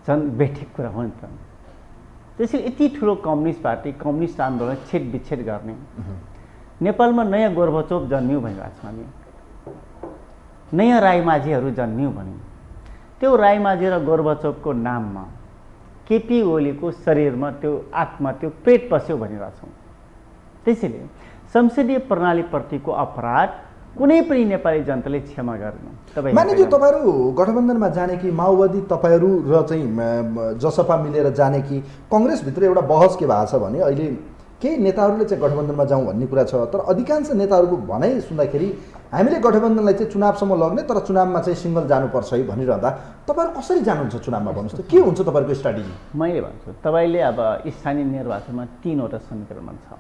झन् बेठिक कुरा हो नि त। त्यसैले यति ठुलो कम्युनिस्ट पार्टी, कम्युनिस्ट आन्दोलन छेदविच्छेद गर्ने, नेपालमा नयाँ गोर्बाचोभ जन्मियो भनिरहेको छौँ हामी, नयाँ राईमाझीहरू जन्मियो भन्यौँ। त्यो राईमाझी र गोर्बाचोभको नाममा केपी ओलीको शरीरमा त्यो आत्मा, त्यो पेट पस्यो भनिरहेछौँ। त्यसैले संसदीय प्रणालीप्रतिको अपराध कुनै पनि नेपाली जनताले क्षमा गरेन। मानिज्यू तपाईँहरू गठबन्धनमा जाने कि माओवादी तपाईँहरू र चाहिँ जसपा मिलेर जाने कि काङ्ग्रेसभित्र एउटा बहस के भएको छ भने अहिले केही नेताहरूले चाहिँ गठबन्धनमा जाउँ भन्ने कुरा छ, तर अधिकांश नेताहरूको भनाइ सुन्दाखेरि हामीले गठबन्धनलाई चाहिँ चुनावसम्म लग्ने तर चुनावमा चाहिँ सिङ्गल जानुपर्छ है भनिरहँदा तपाईँहरू कसरी जानुहुन्छ चुनावमा भन्नुहोस् त, के हुन्छ तपाईँहरूको स्ट्राटेजी? मैले भन्छु, तपाईँले अब स्थानीय निर्वाचनमा 3वटा समीकरण छ।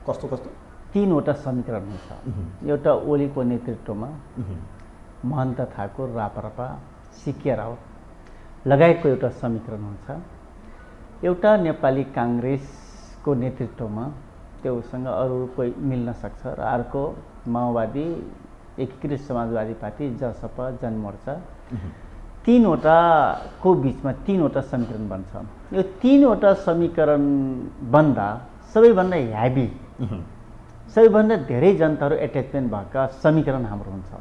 कस्तो कस्तो? 3वटा समीकरण हुन्छ। एउटा ओलीको नेतृत्वमा महन्त ठाकुर, रापरापा, सिके राउत लगायतको एउटा समीकरण हुन्छ। एउटा नेपाली काङ्ग्रेसको नेतृत्वमा त्योसँग अरू कोही मिल्न सक्छ र अर्को माओवादी, एकीकृत समाजवादी पार्टी, जसपा, जनमोर्चा, तीनवटाको बिचमा तीनवटा समीकरण बन्छ। यो तीनवटा समीकरण बन्दा सबैभन्दा ह्याभी, सबैभन्दा धेरै जनताहरू एट्याचमेन्ट भएका समीकरण हाम्रो हुन्छ।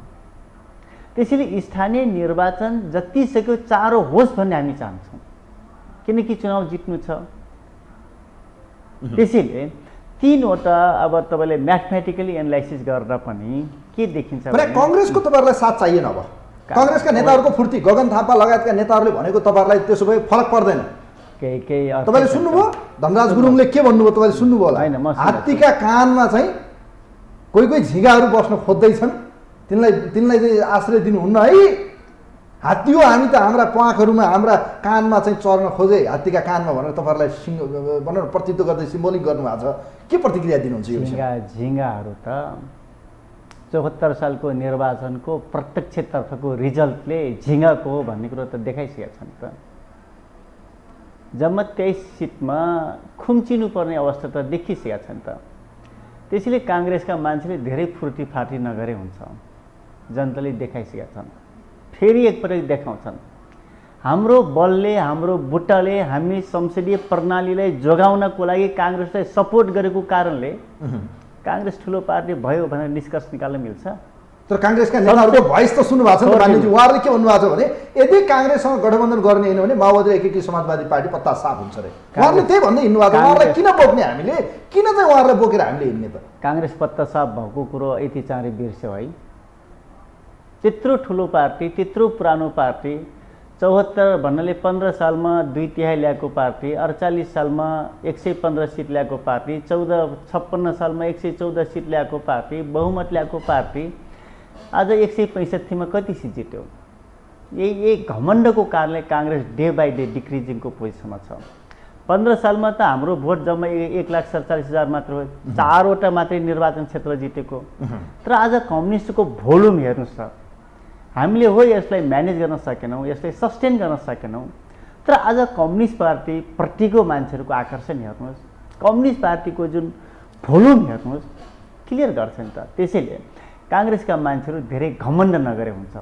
त्यसैले स्थानीय निर्वाचन जतिसक्यो चाँडो होस् भन्ने हामी चाहन्छौँ, किनकि चुनाव जित्नु छ। त्यसैले तीनवटा अब तपाईँले म्याथमेटिकली एनालाइसिस गरेर पनि के देखिन्छ भने काङ्ग्रेसको तपाईँहरूलाई साथ चाहिएन। अब काङ्ग्रेसका नेताहरूको फुर्ती, गगन थापा लगायतका नेताहरूले भनेको तपाईँहरूलाई त्यसो भए फरक पर्दैन। केही तपाईँले सुन्नुभयो धनराज गुरुङले के भन्नुभयो? तपाईँले सुन्नुभयो होला? होइन, हात्तीका कानमा चाहिँ कोही कोही झिँगाहरू बस्न खोज्दैछन्, तिनलाई चाहिँ आश्रय दिनुहुन्न है। हात्ती हो हामी त, हाम्रा प्वाखहरूमा हाम्रा कानमा चाहिँ चर्न खोजे, हात्तीका कानमा भनेर तपाईँहरूलाई भनेर प्रतित्व गर्दै सिम्बोलिक गर्नुभएको छ। के प्रतिक्रिया दिनुहुन्छ यो विषयमा? झिँगाहरू त 74 सालको निर्वाचनको प्रत्यक्षतर्फको रिजल्टले झिँगाको हो भन्ने कुरो त देखाइसकेका छन् त। जम्मा 23 सिटमा खुम्चिनुपर्ने अवस्था त देखिसकेका छन् त। त्यसैले काङ्ग्रेसका मान्छेले धेरै फुर्तीफार्ती नगरे हुन्छ, जनताले देखाइसकेका छन्। फेरि एकपटक देखाउँछन्। हाम्रो बलले, हाम्रो बुट्टाले हामी संसदीय प्रणालीलाई जोगाउनको लागि काङ्ग्रेसलाई सपोर्ट गरेको कारणले काङ्ग्रेस ठुलो पार्टी भयो भनेर निष्कर्ष निकाल्न मिल्छ। तर काङ्ग्रेसका नेताहरूको भोइस त सुन्नु भएको छ नि मान्यजी। उहाँहरूले के भन्नुभएको छ भने यदि काङ्ग्रेससँग गठबन्धन गर्ने होइन भने माओवादी एकीकृत समाजवादी पार्टी पत्ता साफ हुन्छ रे। उहाँहरूले त्यही भन्दै हिँड्नु भएको छ। उहाँहरूलाई किन बोक्ने हामीले? किन चाहिँ उहाँहरूलाई बोकेर हामीले हिँड्ने त? काङ्ग्रेस पत्ता साफ भएको कुरो यति चाँडै बिर्स्यो है? त्यत्रो ठुलो पार्टी, त्यत्रो पुरानो पार्टी, 74 भन्नाले 15 सालमा 2/3 ल्याएको पार्टी, 48 सालमा 115 सिट ल्याएको पार्टी, 56 सालमा 114 सिट ल्याएको पार्टी, बहुमत ल्याएको पार्टी आज 165 मा कति सिट जित्यो? यही घमण्डको कारणले काङ्ग्रेस डे बाई डे डिक्रिजिङको पोजिसनमा छ। 15 सालमा त हाम्रो भोट जम्मा 1,47,000 मात्र हो, 4वटा मात्रै निर्वाचन क्षेत्र जितेको। तर आज कम्युनिस्टको भोल्युम हेर्नुहोस् त, हामीले हो यसलाई म्यानेज गर्न सकेनौँ, यसलाई सस्टेन गर्न सकेनौँ। तर आज कम्युनिस्ट पार्टीप्रतिको मान्छेहरूको आकर्षण हेर्नुहोस्, कम्युनिस्ट पार्टीको जुन भोल्युम हेर्नुहोस्, क्लियर गर्छ नि त। त्यसैले काङ्ग्रेसका मान्छेहरू धेरै घमण्ड नगरे हुन्छ।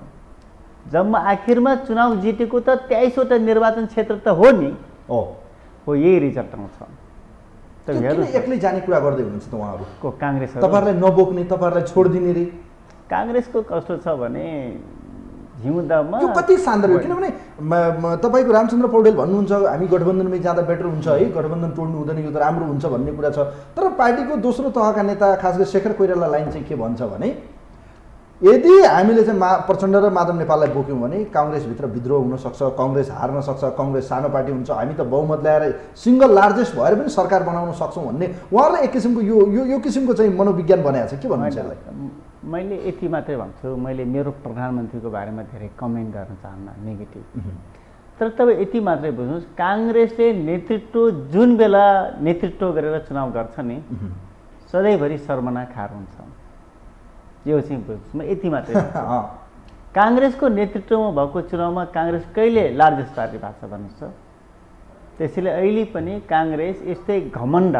जम्मा आखिरमा चुनाव जितेको त 23वटा निर्वाचन क्षेत्र त हो नि, हो यही रिजल्ट आउँछ। त हेर्नु एक्लै जाने कुरा गर्दै हुनुहुन्छ त उहाँहरू को काङ्ग्रेस तपाईँहरूलाई नबोक्ने, तपाईँहरूलाई छोडिदिने रे। काङ्ग्रेसको कस्तो छ भने हिउँदमा यो कति सान्दर्भिक, किनभने तपाईँको रामचन्द्र पौडेल भन्नुहुन्छ हामी गठबन्धनमै जाँदा बेटर हुन्छ है, गठबन्धन तोड्नु हुँदैन, यो त राम्रो हुन्छ भन्ने कुरा छ। तर पार्टीको दोस्रो तहका नेता खास गरी शेखर कोइराला लाइन चाहिँ के भन्छ भने यदि हामीले चाहिँ प्रचण्ड र माधव नेपाललाई बोक्यौँ भने काङ्ग्रेसभित्र विद्रोह हुनसक्छ, काङ्ग्रेस हार्न सक्छ, काङ्ग्रेस सानो पार्टी हुन्छ, हामी त बहुमत ल्याएर सिङ्गल लार्जेस्ट भएर पनि सरकार बनाउन सक्छौँ भन्ने उहाँहरूले एक किसिमको यो किसिमको चाहिँ मनोविज्ञान बनाएको छ। के भन्नुहुन्छ यसलाई? मैले यति मात्रै भन्छु, मैले मेरो प्रधानमन्त्रीको बारेमा धेरै कमेन्ट गर्न चाहन्न नेगेटिभ। तर तपाईँ यति मात्रै बुझ्नुहोस्, काङ्ग्रेसले नेतृत्व जुन बेला नेतृत्व गरेर चुनाव गर्छ नि सधैँभरि सर्वना खार हुन्छ। यो चाहिँ बुझ्नुहोस्, म यति मात्रै काङ्ग्रेसको नेतृत्वमा भएको चुनावमा काङ्ग्रेस कहिले लार्जेस्ट पार्टी भएको छ भन्नुहोस् त? त्यसैले अहिले पनि काङ्ग्रेस यस्तै घमण्ड,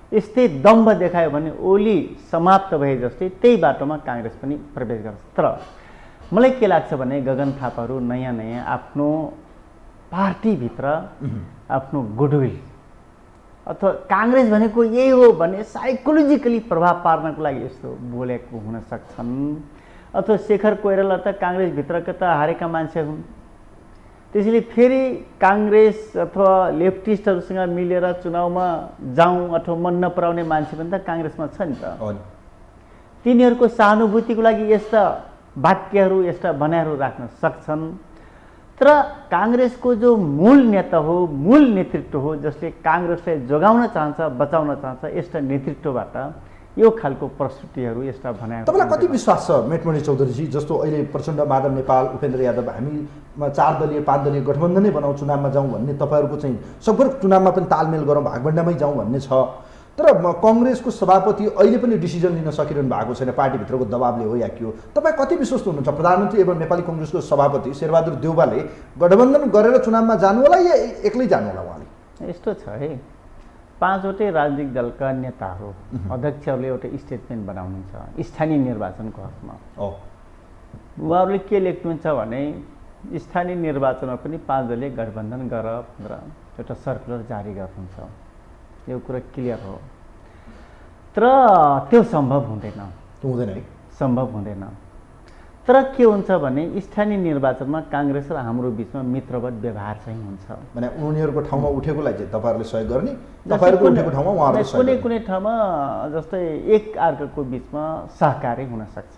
यस्तै दम्भ देखायो भने ओली समाप्त भए जस्तै त्यही बाटोमा काङ्ग्रेस पनि प्रवेश गर्छ। तर मलाई के लाग्छ भने गगन थापाहरू नयाँ नयाँ आफ्नो पार्टीभित्र आफ्नो गुडविल अथवा काङ्ग्रेस भनेको यही हो भन्ने साइकोलोजिकली प्रभाव पार्नको लागि यस्तो बोलेको हुन सक्छन्। अथवा शेखर कोइराला त काङ्ग्रेसभित्रका त हारेका मान्छे हुन्, त्यसैले फेरि काङ्ग्रेस अथवा लेफ्टिस्टहरूसँग मिलेर चुनावमा जाउँ अथवा मन नपराउने मान्छे पनि त काङ्ग्रेसमा छ नि त। तिनीहरूको सहानुभूतिको लागि यस्ता वाक्यहरू, यस्ता भनाइहरू राख्न सक्छन्। तर काङ्ग्रेसको जो मूल नेता हो, मूल नेतृत्व हो, जसले काङ्ग्रेसलाई जोगाउन चाहन्छ, बचाउन चाहन्छ, यस्ता नेतृत्वबाट यो खालको प्रस्तुतिहरू, यस्ता भनाइ तपाईँलाई कति विश्वास छ मेटमणि चौधरीजी जस्तो अहिले प्रचण्ड, माधव नेपाल, उपेन्द्र यादव हामी 4 दलीय 5 दलीय गठबन्धनै बनाउँ, चुनावमा जाउँ भन्ने, तपाईँहरूको चाहिँ सकभर चुनावमा पनि तालमेल गरौँ, भागभण्डामै जाउँ भन्ने छ। तर कङ्ग्रेसको सभापति अहिले पनि डिसिजन लिन सकिरहनु भएको छैन, पार्टीभित्रको दबावले हो या के हो? तपाईँ कति विश्वस्त हुनुहुन्छ प्रधानमन्त्री एवं नेपाली कङ्ग्रेसको सभापति शेरबहादुर देउवाले गठबन्धन गरेर चुनावमा जानु होला या एक्लै जानु होला उहाँले? यस्तो छ है, 5 वटै राजनीतिक दलका नेताहरू अध्यक्षहरूले एउटा स्टेटमेन्ट बनाउनुहुन्छ स्थानीय निर्वाचनको हकमा। उहाँहरूले के लेख्नुहुन्छ भने स्थानीय निर्वाचनमा पनि 5 दलीय गठबन्धन गर भनेर एउटा सर्कुलर जारी गर्नुहुन्छ। यो कुरा क्लियर हो, तर त्यो सम्भव हुँदैन। हुँदैन है, सम्भव हुँदैन। तर के हुन्छ भने स्थानीय निर्वाचनमा काङ्ग्रेस र हाम्रो बिचमा मित्रवत व्यवहार चाहिँ हुन्छ। भने उनीहरूको ठाउँमा उठेकोलाई चाहिँ तपाईँहरूले सहयोग गर्ने, तपाईँहरूको उठेको ठाउँमा उहाँहरूले सहयोग गर्ने। कुनै ठाउँमा जस्तै एक अर्काको बिचमा सहकार्य हुन सक्छ।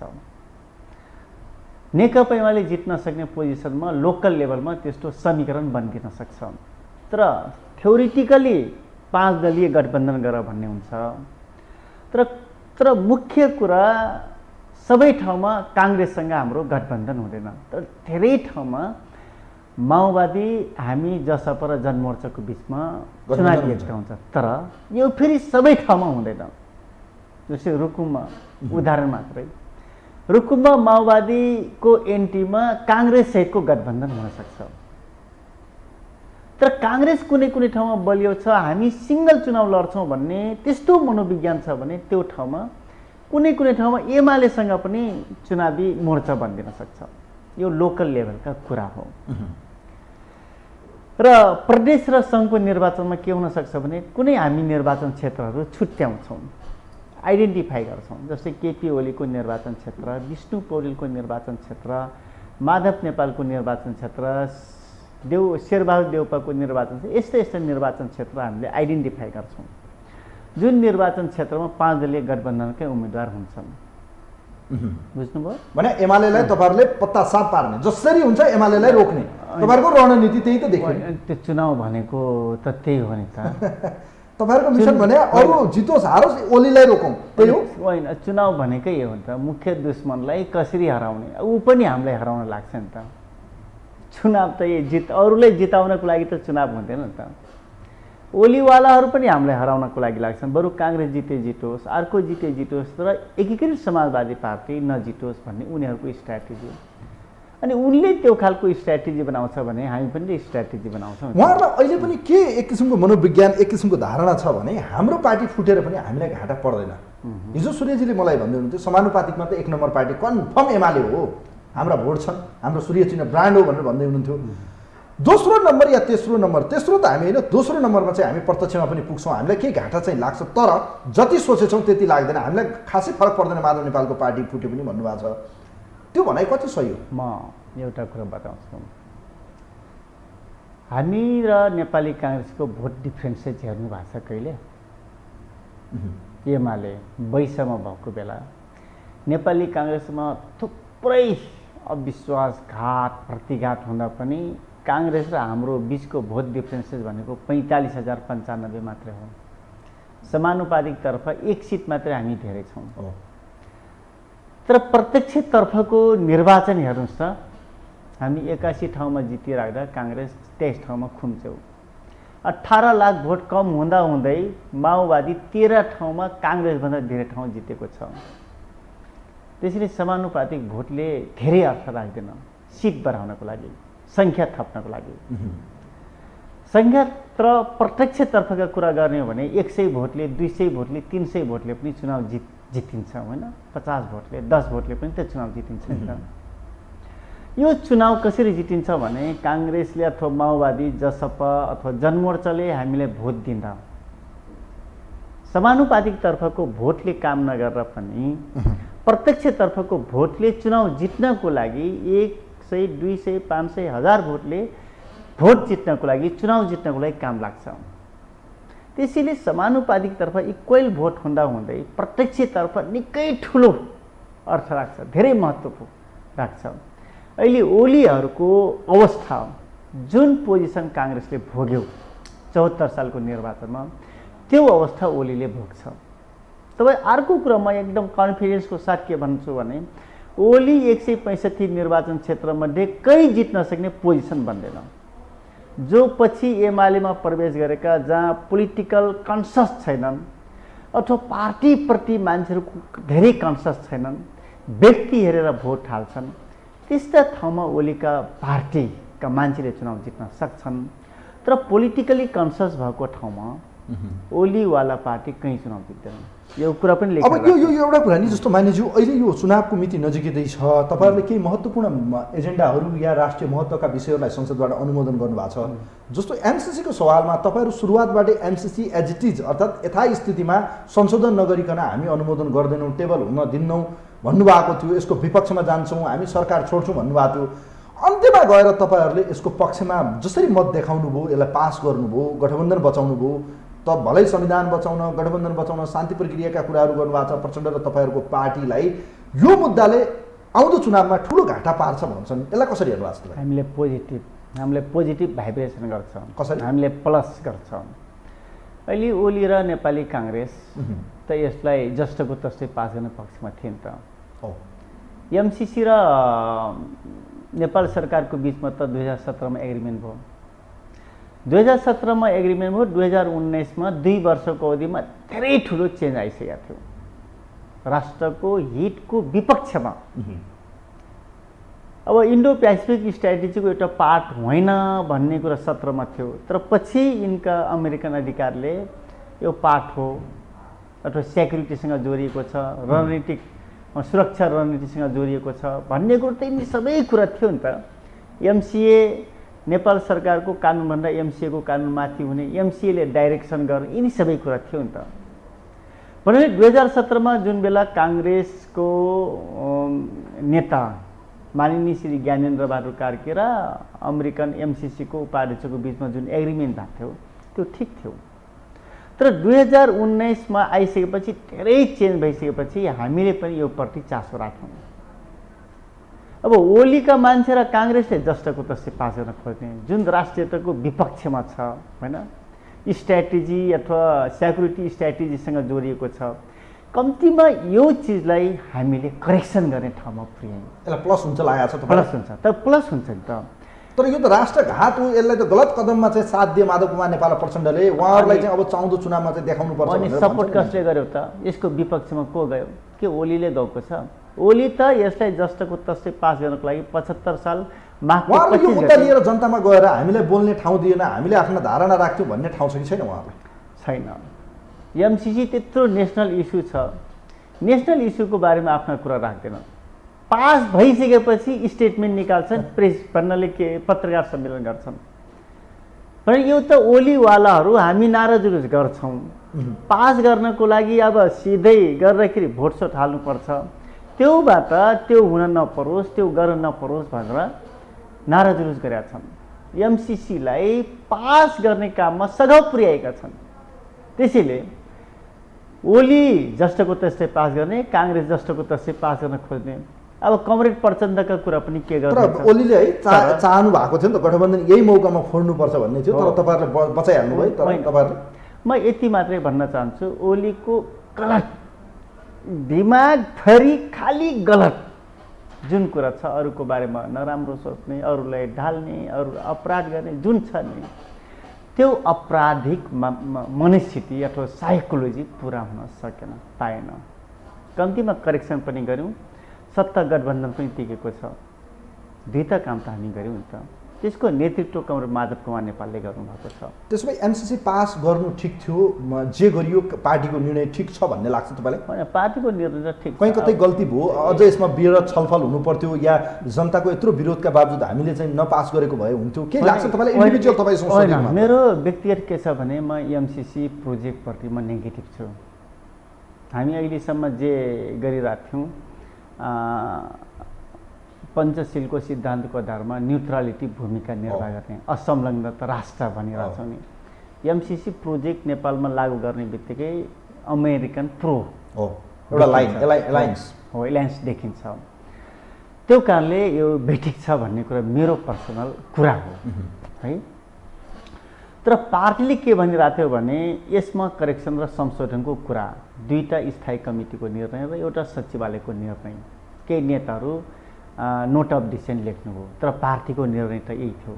नेकपा एमाले जित्न सक्ने पोजिसनमा लोकल लेभलमा त्यस्तो समीकरण बनिदिन सक्छ। तर थ्योरिटिकली 5 दलीय गठबन्धन गर भन्ने हुन्छ। तर मुख्य कुरा सबै ठाउँमा काङ्ग्रेससँग हाम्रो गठबन्धन हुँदैन। तर धेरै ठाउँमा माओवादी हामी जसपा र जनमोर्चाको बिचमा चुनावी एकता हुन्छ। तर यो फेरि सबै ठाउँमा हुँदैन। जस्तै रुकुममा उदाहरण मात्रै, रुकुममा माओवादीको एन्टीमा काङ्ग्रेस सहितको गठबन्धन हुन सक्छ। तर काङ्ग्रेस कुनै कुनै ठाउँमा बलियो छ, हामी सिङ्गल चुनाव लड्छौँ भन्ने त्यस्तो मनोविज्ञान छ भने त्यो ठाउँमा कुनै कुनै ठाउँमा एमालेसँग पनि चुनावी मोर्चा बनिदिन सक्छ। यो लोकल लेभलका कुरा हो। र प्रदेश र सङ्घको निर्वाचनमा के हुन सक्छ भने कुनै हामी निर्वाचन क्षेत्रहरू छुट्याउँछौँ, आइडेन्टिफाई गर्छौँ। जस्तै केपी ओलीको निर्वाचन क्षेत्र, विष्णु पौडेलको निर्वाचन क्षेत्र, माधव नेपालको निर्वाचन क्षेत्र, शेरबहादुर देउपाको निर्वाचन क्षेत्र, यस्ता निर्वाचन क्षेत्र हामीले आइडेन्टिफाई गर्छौँ जुन निर्वाचन क्षेत्रमा 5 दलीय गठबन्धनकै उम्मेदवार हुन्छन्। बुझ्नुभयो? भने एमालेलाई तपाईँहरूले पत्ता साफ पार्ने, जसरी हुन्छ एमालेलाई रोक्ने तपाईँहरूको रणनीति त्यही त देखियो। त्यो चुनाव भनेको त त्यही हो नि त। तपाईँहरूको मिसन भने अरू जितोस् हारोस् ओलीलाई रोकौँ, त्यही हो? होइन, चुनाव भनेकै यो हो नि त, मुख्य दुश्मनलाई कसरी हराउने। ऊ पनि हामीलाई हराउन लाग्छ नि त। चुनाव त अरूलाई जिताउनको लागि त चुनाव हुँदैन नि त। ओलीवालाहरू पनि हामीलाई हराउनको लागि लाग्छन्। बरु काङ्ग्रेस जितोस्, अर्को जितोस्, तर एकीकृत समाजवादी पार्टी नजितोस् भन्ने उनीहरूको स्ट्राटेजी हो। अनि उनले त्यो खालको स्ट्राटेजी बनाउँछ भने हामी पनि स्ट्राटेजी बनाउँछौँ। उहाँहरूलाई अहिले पनि के एक किसिमको मनोविज्ञान, एक किसिमको धारणा छ भने हाम्रो पार्टी फुटेर पनि हामीलाई घाटा पर्दैन। हिजो सूर्यजीले मलाई भन्दै हुनुहुन्थ्यो समानुपातिकमा त 1 नम्बर पार्टी कन्फर्म एमाले हो, हाम्रा भोट छन्, हाम्रो सूर्य चिन्ह ब्रान्ड हो भनेर भन्दै हुनुहुन्थ्यो। दोस्रो नम्बर या तेस्रो नम्बर, तेस्रो त हामी होइन, दोस्रो नम्बरमा चाहिँ हामी प्रत्यक्षमा पनि पुग्छौँ, हामीलाई केही घाटा चाहिँ लाग्छ। तर जति सोचेछौँ त्यति लाग्दैन, हामीलाई खासै फरक पर्दैन माधव नेपालको पार्टी फुट्यो पनि भन्नुभएको छ। त्यो भनाइ कति सही हो? म एउटा कुरा बताउँछु। हामी र नेपाली काङ्ग्रेसको भोट डिफ्रेन्सेस हेर्नु भएको छ कहिले? एमाले 22 भएको बेला नेपाली काङ्ग्रेसमा थुप्रै अविश्वासघात प्रतिघात हुँदा पनि काङ्ग्रेस र हाम्रो बिचको भोट डिफ्रेन्सेस भनेको 45,095 मात्रै हो। समानुपातिकतर्फ 1 सिट मात्रै हामी धेरै छौँ। तर प्रत्यक्षतर्फको निर्वाचन हेर्नुहोस् त, हामी 81 ठाउँमा जितिराख्दा काङ्ग्रेस 23 ठाउँमा खुम्च्यौँ। 18 लाख भोट कम हुँदा हुँदै माओवादी 13 ठाउँमा काङ्ग्रेसभन्दा धेरै ठाउँ जितेको छ। त्यसैले समानुपातिक भोटले धेरै अर्थ राख्दैन सिट बढाउनको लागि, सङ्ख्या थप्नको लागि। सङ्ख्या र प्रत्यक्षतर्फका कुरा गर्ने हो भने 100 भोटले, 200 भोटले, 300 भोटले पनि चुनाव जितिन्छ होइन? 50 भोटले, 10 भोटले पनि त्यो चुनाव जितिन्छ नि त। यो चुनाव कसरी जितिन्छ भने काङ्ग्रेसले अथवा माओवादी, जसपा अथवा जनमोर्चाले हामीलाई भोट दिँदा समानुपातिकतर्फको भोटले काम नगरेर पनि प्रत्यक्षतर्फको भोटले चुनाव जित्नको लागि 100, 200, 500, 1000 भोटले भोट जित्नको लागि, चुनाव जित्नको लागि काम लाग्छ। त्यसैले समानुपातिकतर्फ इक्वल भोट हुँदा हुँदै प्रत्यक्षतर्फ निकै ठुलो अर्थ राख्छ, धेरै महत्त्व राख्छ। अहिले ओलीहरूको अवस्था, जुन पोजिसन काङ्ग्रेसले भोग्यो 74 सालको निर्वाचनमा, त्यो अवस्था ओलीले भोग्छ। तपाईँ अर्को कुरा म एकदम कन्फिडेन्सको साथ के भन्छु भने ओली 165 निर्वाचन क्षेत्रमध्ये कहीँ जित्न सक्ने पोजिसन बन्दैन। जो पछि एमालेमा प्रवेश गरेका, जहाँ पोलिटिकल कन्सस छैनन्, अथवा पार्टीप्रति मान्छेहरूको धेरै कन्सियस छैनन्, व्यक्ति हेरेर भोट हाल्छन्, त्यस्ता ठाउँमा ओलीका पार्टीका मान्छेले चुनाव जित्न सक्छन्। तर पोलिटिकली कन्सियस भएको ठाउँमा ओलीवाला पार्टी कहीँ चुनाव जित्दैन। यो कुरा पनि अब यो एउटा कुरा नि, जस्तो मानिज्यू अहिले यो चुनावको मिति नजिकै छ, तपाईँहरूले केही महत्त्वपूर्ण एजेन्डाहरू या राष्ट्रिय महत्त्वका विषयहरूलाई संसदबाट अनुमोदन गर्नुभएको छ। जस्तो एमसिसीको सवालमा तपाईँहरू सुरुवातबाटै एमसिसी एज इट इज अर्थात् यथास्थितिमा संशोधन नगरिकन हामी अनुमोदन गर्दैनौँ, टेबल हुन दिन्नौँ भन्नुभएको थियो। यसको विपक्षमा जान्छौँ, हामी सरकार छोड्छौँ भन्नुभएको थियो। अन्त्यमा गएर तपाईँहरूले यसको पक्षमा जसरी मत देखाउनु भयो, यसलाई पास गर्नुभयो, गठबन्धन बचाउनु भयो, त भलै संविधान बचाउन, गठबन्धन बचाउन, शान्ति प्रक्रियाका कुराहरू गर्नुभएको छ। प्रचण्ड र तपाईँहरूको पार्टीलाई यो मुद्दाले आउँदो चुनावमा ठुलो घाटा पार्छ भन्छन्, यसलाई कसरी हेर्नु भएको छ? हामीले पोजिटिभ भाइब्रेसन गर्छौँ, कसरी हामीले प्लस गर्छौँ। अहिले ओली र नेपाली काङ्ग्रेस त यसलाई जस्टको तस्तै पास गर्ने पक्षमा थिए नि त। एमसिसी र नेपाल सरकारको बिचमा त 2017 मा एग्रिमेन्ट भयो। 2017 मा एग्रिमेन्ट भयो, 2019 मा 2 वर्षको अवधिमा धेरै ठुलो चेन्ज आइसकेको थियो। राष्ट्रको हितको विपक्षमा अब इन्डो पेसिफिक स्ट्राटेजीको एउटा पार्ट होइन भन्ने कुरा 17 मा थियो। तर पछि यिनका अमेरिकन अधिकारले यो पार्ट हो अथवा सेक्युरिटीसँग जोडिएको छ, रणनीतिक सुरक्षा रणनीतिसँग जोडिएको छ भन्ने कुरो त यिनी सबै कुरा थियो नि त। एमसिए नेपाल सरकारको कानुनभन्दा एमसिएको कानुन माथि हुने, एमसिएले डाइरेक्सन गर्ने, यिनी सबै कुरा थियो नि त। भने 2017 मा जुन बेला काङ्ग्रेसको नेता माननीय श्री ज्ञानेन्द्र बहादुर कार्की र अमेरिकन एमसिसीको उपाध्यक्षको बिचमा जुन एग्रिमेन्ट भएको थियो त्यो ठिक थियो। तर 2019 मा आइसकेपछि धेरै चेन्ज भइसकेपछि हामीले पनि यो प्रति चासो राख्यौँ। अब ओलीका मान्छे र काङ्ग्रेसले जस्टको तस्तै पास गर्न खोज्ने, जुन राष्ट्रियताको विपक्षमा छ होइन, स्ट्राटेजी अथवा सेक्युरिटी स्ट्राटेजीसँग जोडिएको छ, कम्तीमा यो चिजलाई हामीले करेक्सन गर्ने ठाउँमा पुर्यायौँ। यसलाई प्लस हुन्छ लागेको छ? प्लस हुन्छ, तर प्लस हुन्छ नि त। तर यो त राष्ट्रघात हो। यसलाई त गलत कदममा चाहिँ साथ दिए माधव कुमार नेपाल प्रचण्डले। उहाँहरूलाई चाहिँ अब चाउँदो चुनावमा चाहिँ देखाउनु पर्छ। अनि सपोर्ट कसले गर्यो त? यसको विपक्षमा को गयो? के ओलीले गएको छ? ओली त यसलाई जस्टको तस्तै पास गर्नको लागि 75 साल उहाँहरूले यो मुद्दा लिएर जनतामा गएर हामीलाई बोल्ने ठाउँ दिएन, हामीले आफ्ना धारणा राख्थ्यौँ भन्ने ठाउँ छ कि छैन उहाँहरूलाई? छैन। एमसिसी त्यत्रो नेसनल इस्यु छ, नेसनल इस्युको बारेमा आफ्ना कुरा राख्दैन। पास भइसकेपछि स्टेटमेन्ट निकाल्छन्, प्रेस भन्नाले के पत्रकार सम्मेलन गर्छन्। तर यो त ओलीवालाहरू हामी नारा जुलुस गर्छौँ, पास गर्नको लागि अब सिधै गर्दाखेरि भोटसोट हाल्नुपर्छ, त्योबाट त्यो हुन नपरोस्, त्यो गर्न नपरोस् भनेर नारा जुलुस गरेका छन्। एमसिसीलाई पास गर्ने काममा सघाउ पुर्याएका छन्। त्यसैले ओली जस्टको तस्तै पास गर्ने, काङ्ग्रेस जस्टको तस्तै पास गर्न खोज्ने। अब कमरेड प्रचण्डका कुरा पनि के गर्नु? तर ओलीले है चाहनु भएको थियो नि त गठबन्धन यही मौकामा फोड्नुपर्छ भन्ने थियो, तर तपाईँहरूले बचाइहाल्नु भयो। तर तपाईँहरूले म यति मात्रै भन्न चाहन्छु, ओलीको गलत दिमागभरि खालि गलत जुन कुरा छ, अरूको बारेमा नराम्रो सोच्ने, अरूलाई ढाल्ने, अरू अपराध गर्ने जुन छ नि, त्यो अपराधिक मनस्थिति अथवा साइकोलोजी पुरा हुन सकेन, पाएन। कम्तीमा करेक्सन पनि गऱ्यौँ, सत्ता गठबन्धन पनि टिकेको छ, दुईटा काम त हामी गऱ्यौँ नि त। त्यसको नेतृत्व कमरेड माधव कुमार नेपालले गर्नुभएको छ। त्यसो भए एमसिसी पास गर्नु ठिक थियो, जे गरियो पार्टीको निर्णय ठिक छ भन्ने लाग्छ तपाईँलाई? होइन, पार्टीको निर्णय त ठिक, कहीँ कतै गल्ती भयो, अझ यसमा वृहत छलफल हुनु पर्थ्यो, या जनताको यत्रो विरोधका बावजुद हामीले चाहिँ नपास गरेको भए हुन्थ्यो, के लाग्छ तपाईँलाई? इन्डिभिजुअल तपाईँ सोच्नुहुन्छ? मेरो व्यक्तिगत के छ भने म एमसिसी प्रोजेक्टप्रति म नेगेटिभ छु। हामी अहिलेसम्म जे गरिरहेको थियौँ पञ्चशीलको सिद्धान्तको आधारमा न्युट्रलिटी भूमिका निर्वाह गर्ने, असंलग्नता राष्ट्र भनिरहेछौँ नि। एमसिसी प्रोजेक्ट नेपालमा लागू गर्ने बित्तिकै अमेरिकन प्रो हो, एउटा लाइन एलायन्स हो, एलायन्स देखिन्छ। त्यो कारणले यो भेटिक छ भन्ने कुरा मेरो पर्सनल कुरा हो है। तर पार्टीले के भनिरहेको थियो भने यसमा करेक्सन र संशोधनको कुरा, दुईटा स्थायी कमिटीको निर्णय र एउटा सचिवालयको निर्णय। केही नेताहरू नोट अफ डिसेन्ट लेख्नुभयो, तर पार्टीको निर्णय त यही थियो।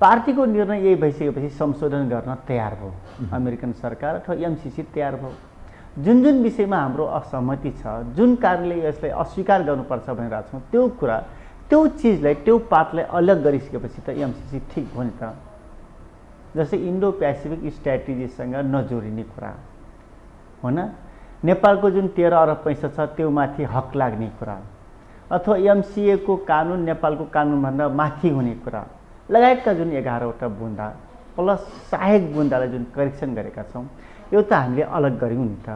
पार्टीको निर्णय यही भइसकेपछि संशोधन गर्न तयार भयो अमेरिकन सरकार अथवा एमसिसी तयार भयो। जुन जुन विषयमा हाम्रो असहमति छ, जुन कारणले यसलाई अस्वीकार गर्नुपर्छ भनिरहेको छौँ, त्यो कुरा त्यो चिजलाई त्यो पार्टलाई अलग गरिसकेपछि त एमसीसी ठिक हो नि त। जस्तै इन्डो पेसिफिक स्ट्राटेजीसँग नजोडिने कुरा हो न, नेपालको जुन 13 अरब पैसा छ त्यो माथि हक लाग्ने कुरा, अथवा एमसिए को कानुन नेपालको कानुनभन्दा माथि हुने कुरा लगायतका जुन 11वटा बुँदा प्लस सहायक बुँदालाई जुन करेक्सन गरेका छौँ, यो त हामीले अलग गऱ्यौँ नि त।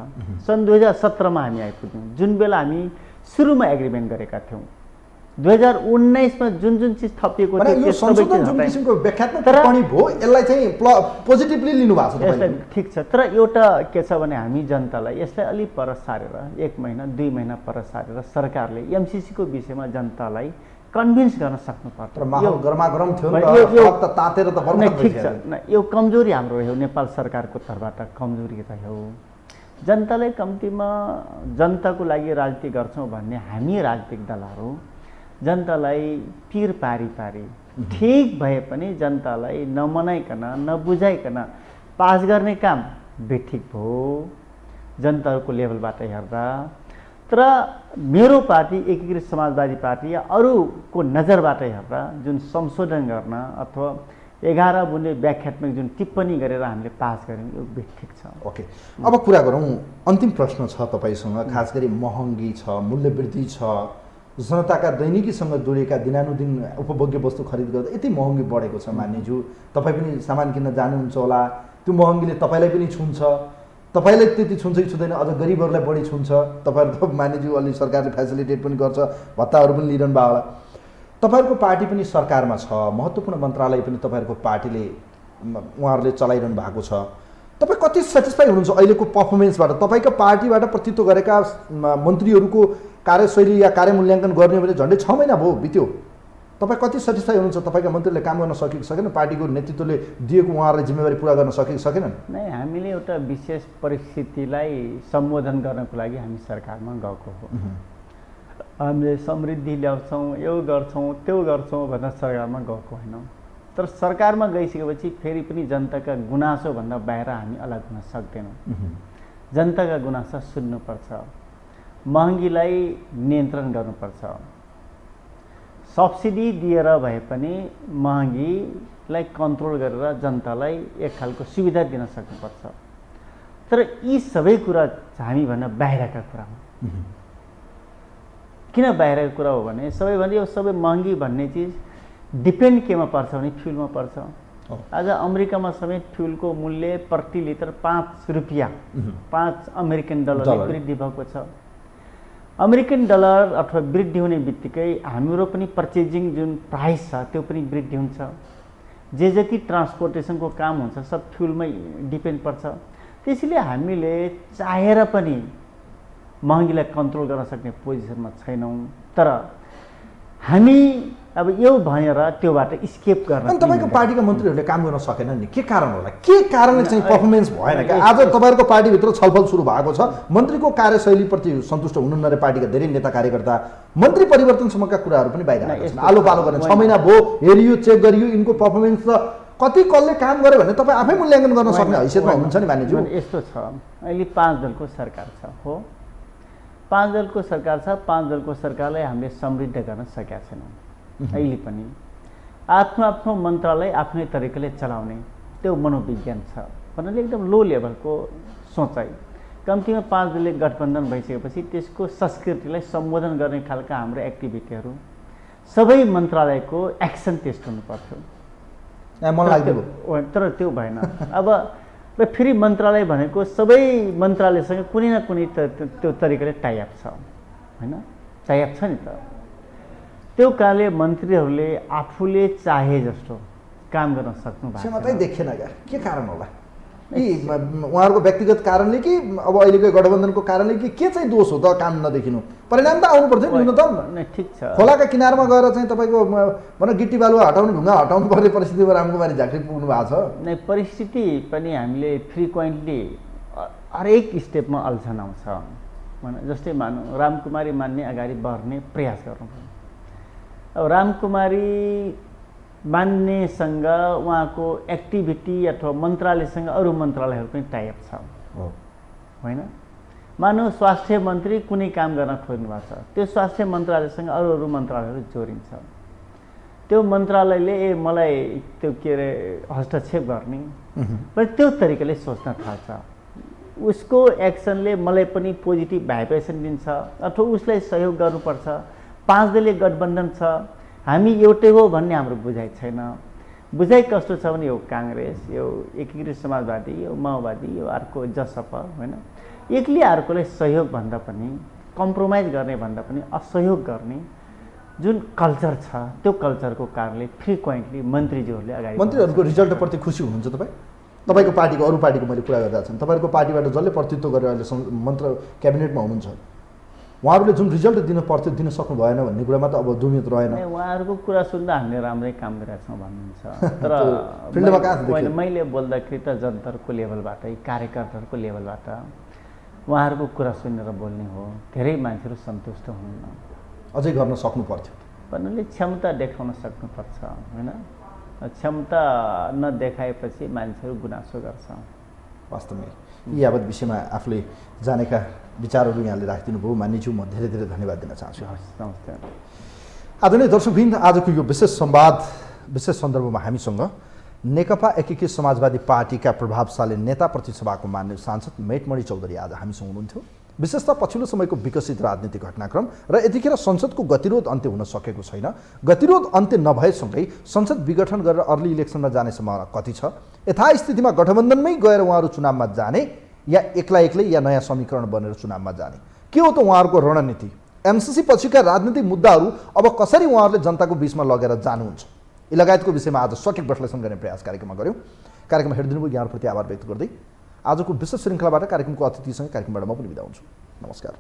सन् 2017 मा हामी आइपुग्यौँ, जुन बेला हामी सुरुमा एग्रिमेन्ट गरेका थियौँ। 2019 मा जुन जुन चिज थपिएको थियो यो संशोधन जुन किसिमको व्याख्यात्मक टिप्पणी भयो यसलाई चाहिँ पोजिटिभली लिनु भएको छ यसलाई ठिक छ। तर एउटा के छ भने हामी जनतालाई यसलाई अलि पर सारेर 1 महिना 2 महिना पर सारेर सरकारले एमसीसी को विषयमा जनतालाई कन्भिन्स गर्न सक्नुपर्छ। तर माहौल गरमागरम थियो नि त, तातेर त बर्बाद ठिक छ न, यो कमजोरी हाम्रो हो, नेपाल सरकारको तर्फबाट कमजोरी रह्यो। जनतालाई कम्तीमा जनताको लागि राजनीति गर्छौँ भन्ने हामी राजनीतिक दलहरू जनतालाई पिर पारी पारी ठिक भए पनि जनतालाई नमनाइकन नबुझाइकन पास गर्ने काम बेठिक भयो जनताको लेभलबाट हेर्दा। तर मेरो पार्टी एकीकृत समाजवादी पार्टी या अरूको नजरबाट हेर्दा जुन संशोधन गर्न अथवा 11 बुँदे व्याख्यात्मक जुन टिप्पणी गरेर हामीले पास गऱ्यौँ यो बेठिक छ। ओके, अब कुरा गरौँ, अन्तिम प्रश्न छ तपाईँसँग। खास गरी महँगी छ, मूल्यवृद्धि छ, जनताका दैनिकीसँग जोडिएका दिनानुदिन उपभोग्य वस्तु खरिद गर्दा यति महँगी बढेको छ मान्यज्यू, तपाईँ पनि सामान किन्न जानुहुन्छ होला, त्यो महँगीले तपाईँलाई पनि छुन्छ, तपाईँलाई त्यति छुन्छ कि छुँदैन, अझ गरिबहरूलाई बढी छुन्छ। तपाईँहरू त मान्यज्यू अलि सरकारले फेसिलिटेट पनि गर्छ, भत्ताहरू पनि लिइरहनु भयो होला। तपाईँहरूको पार्टी पनि सरकारमा छ, महत्त्वपूर्ण मन्त्रालय पनि तपाईँहरूको पार्टीले उहाँहरूले चलाइरहनु भएको छ। तपाईँ कति सेटिस्फाई हुनुहुन्छ अहिलेको पर्फर्मेन्सबाट? तपाईँको पार्टीबाट प्रतित्व गरेका मन्त्रीहरूको कार्यशैली या कार्य मूल्याङ्कन गर्ने भने झन्डै 6 महिना भयो बित्यो, तपाईँ कति सेटिस्फाई हुनुहुन्छ? तपाईँका मन्त्रीले काम गर्न सकेको सकेन? पार्टीको नेतृत्वले दिएको उहाँहरूले जिम्मेवारी पुरा गर्न सकेको सकेनन्? नै, हामीले एउटा विशेष परिस्थितिलाई सम्बोधन गर्नको लागि हामी सरकारमा गएको हो। हामीले समृद्धि ल्याउँछौँ, यो गर्छौँ त्यो गर्छौँ भनेर सरकारमा गएको होइनौँ। तर सरकारमा गइसकेपछि फेरि पनि जनताका गुनासोभन्दा बाहिर हामी अलग हुन सक्दैनौँ। जनताका गुनासो सुन्नुपर्छ, महँगीलाई नियन्त्रण गर्नुपर्छ, सब्सिडी दिएर भए पनि महँगीलाई कन्ट्रोल गरेर जनतालाई एक खालको सुविधा दिन सक्नुपर्छ। तर यी सबै कुरा हामी भन्न बाहिरका कुरा हो। किन बाहिरको कुरा हो भने सबैभन्दा यो सबै महँगी भन्ने चिज डिपेन्ड केमा पर्छ भने फ्युलमा पर्छ। आज अमेरिकामा समेत फ्युलको मूल्य प्रति लिटर 5 रुपियाँ 5 अमेरिकन डलर वृद्धि भएको छ। अमेरिकन डलर अथवा वृद्धि हुने बित्तिकै हाम्रो पनि पर्चेजिङ जुन प्राइस छ त्यो पनि वृद्धि हुन्छ। जे जति ट्रान्सपोर्टेसनको काम हुन्छ सब फ्युलमै डिपेन्ड पर्छ। त्यसैले हामीले चाहेर पनि महँगीलाई कन्ट्रोल गर्न सक्ने पोजिसनमा छैनौँ। तर हामी अब यो भनेर त्योबाट स्केप गर्न अनि तपाईँको पार्टीका मन्त्रीहरूले काम गर्न सकेनन् नि, के कारण होला? के कारणले चाहिँ पर्फर्मेन्स भएन? क्या आज तपाईँहरूको पार्टीभित्र छलफल सुरु भएको छ, मन्त्रीको कार्यशैलीप्रति सन्तुष्ट हुनुहुन्न रे पार्टीका धेरै नेता कार्यकर्ता, मन्त्री परिवर्तनसम्मका कुराहरू पनि बाहिर आएका छन्। आलो पालो गर्ने 6 महिना भयो, हेरियो, चेक गरियो, यिनको पर्फर्मेन्स त कति कसले काम गर्यो भने तपाईँ आफै मूल्याङ्कन गर्न सक्ने हैसियतमा हुनुहुन्छ नि मान्यज्यू। यस्तो छ, अहिले 5 दलको सरकार छ हो, 5 दलको सरकार छ। 5 दलको सरकारलाई हामीले समृद्ध गर्न सकेका छैनौँ। अहिले पनि आफ्नो आफ्नो मन्त्रालय आफ्नै तरिकाले चलाउने त्यो मनोविज्ञान छ भन्नाले एकदम लो लेभलको सोचाइ। कम्तीमा 5 दलीय गठबन्धन भइसकेपछि त्यसको संस्कृतिलाई सम्बोधन गर्ने खालका हाम्रो एक्टिभिटीहरू सबै मन्त्रालयको एक्सन टेस्ट हुनुपर्थ्यो। तर त्यो भएन। अब र फेरि मन्त्रालय भनेको सबै मन्त्रालयसँग कुनै न कुनै त्यो तरिकाले टाइअप छ होइन, टाइअप छ नि त। त्यो कारणले मन्त्रीहरूले आफूले चाहे जस्तो काम गर्न सक्नु भएको छैन। देखेन क्या, के कारण होला? कि उहाँहरूको व्यक्तिगत कारणले कि अब अहिलेको गठबन्धनको कारणले कि के चाहिँ दोष हो त काम नदेखिनु? परिणाम त आउनु पर्थ्यो नि न्यूनतम। ठिक छ, खोलाका किनारमा गएर चाहिँ तपाईँको भनौँ गिट्टी बालुवा हटाउने, ढुङ्गा हटाउनु पर्ने परिस्थितिमा रामकुमारी झाँक्री पुग्नु भएको छ। नै, परिस्थिति पनि हामीले फ्रिक्वेन्टली हरेक स्टेपमा अल्झन आउँछ। जस्तै मानौँ रामकुमारी मान्ने अगाडि बढ्ने प्रयास गर्नु, अब रामकुमारी मान्नेसँग उहाँको एक्टिभिटी अथवा मन्त्रालयसँग अरू मन्त्रालयहरू पनि टाइअप छ होइन। मानव स्वास्थ्य मन्त्री कुनै काम गर्न खोज्नु भएको छ, त्यो स्वास्थ्य मन्त्रालयसँग अरू मन्त्रालयहरू जोडिन्छ। त्यो मन्त्रालयले मलाई त्यो के अरे हस्तक्षेप गर्ने पनि त्यो तरिकाले सोच्न थाल्छ। उसको एक्सनले मलाई पनि पोजिटिभ भाइब्रेसन दिन्छ अथवा उसलाई सहयोग गर्नुपर्छ। 5 दलीय गठबन्धन छ, हामी एउटै हो भन्ने हाम्रो बुझाइ छैन। बुझाइ कस्तो छ भने यो काङ्ग्रेस, यो एकीकृत समाजवादी, यो माओवादी, यो अर्को जसपा होइन, एकले अर्कोलाई सहयोग भन्दा पनि कम्प्रोमाइज गर्ने भन्दा पनि असहयोग गर्ने जुन कल्चर छ, त्यो कल्चरको कारणले फ्रिक्वेन्टली मन्त्रीज्यूहरूले अगाडि मन्त्रीहरूको रिजल्टप्रति खुसी हुनुहुन्छ तपाईँ? तपाईँको पार्टीको अरू पार्टीको मैले कुरा गरिरहेको छु, तपाईँहरूको पार्टीबाट जसले प्रतिनिधित्व गरेर अहिले मन्त्र क्याबिनेटमा हुनुहुन्छ, उहाँहरूले जुन रिजल्ट दिन पर्थ्यो दिन सक्नु भएन भन्ने कुरामा त अब दुमित रहेन। उहाँहरूको कुरा सुन्दा हामीले राम्रै काम गरिरहेको छौँ भन्नुहुन्छ, तर फिल्डमा कहाँ मैले बोल्दाखेरि त जनताको लेभलबाटै कार्यकर्ताहरूको लेभलबाट उहाँहरूको कुरा सुनेर बोल्ने हो। धेरै मान्छेहरू सन्तुष्ट हुनुहुन्न, अझै गर्न सक्नु पर्थ्यो भन्नाले क्षमता देखाउन सक्नुपर्छ होइन। क्षमता नदेखाएपछि मान्छेहरू गुनासो गर्छ। वास्तवमै यी यावत विषयमा आफूले जानेका विचारहरू यहाँले राखिदिनु भयो। मान्यज्यू, म धेरै धेरै धन्यवाद दिन चाहन्छु। नमस्ते। आदरणीय दर्शकवृन्द, आजको यो विशेष संवाद विशेष सन्दर्भमा हामीसँग नेकपा एकीकृत समाजवादी पार्टीका प्रभावशाली नेता प्रतिसभाको मान्य सांसद मेटमणि चौधरी आज हामीसँग हुनुहुन्थ्यो। विशेषतः पछिल्लो समयको विकसित राजनीतिक घटनाक्रम र यतिखेर संसदको गतिरोध अन्त्य हुन सकेको छैन, गतिरोध अन्त्य नभएसँगै संसद विघटन गरेर अर्ली इलेक्सनमा जाने सम्भावना कति छ, यथास्थितिमा गठबन्धनमै गएर उहाँहरू चुनावमा जाने या एक्लै या नयाँ समीकरण बनेर चुनावमा जाने, के हो त उहाँहरूको रणनीति, एमसीसी पछिका राजनीतिक मुद्दाहरू अब कसरी उहाँहरूले जनताको बीचमा लगेर जानुहुन्छ, यी लगायतको विषयमा आज सठिक विश्लेषण गर्ने प्रयास कार्यक्रममा गऱ्यौँ। कार्यक्रम हेरिदिनुभयो यहाँप्रति आभार व्यक्त गर्दै आजको विशेष श्रृङ्खलाबाट कार्यक्रमको अतिथिसँग कार्यक्रमबाट म पनि बिदा हुन्छु। नमस्कार।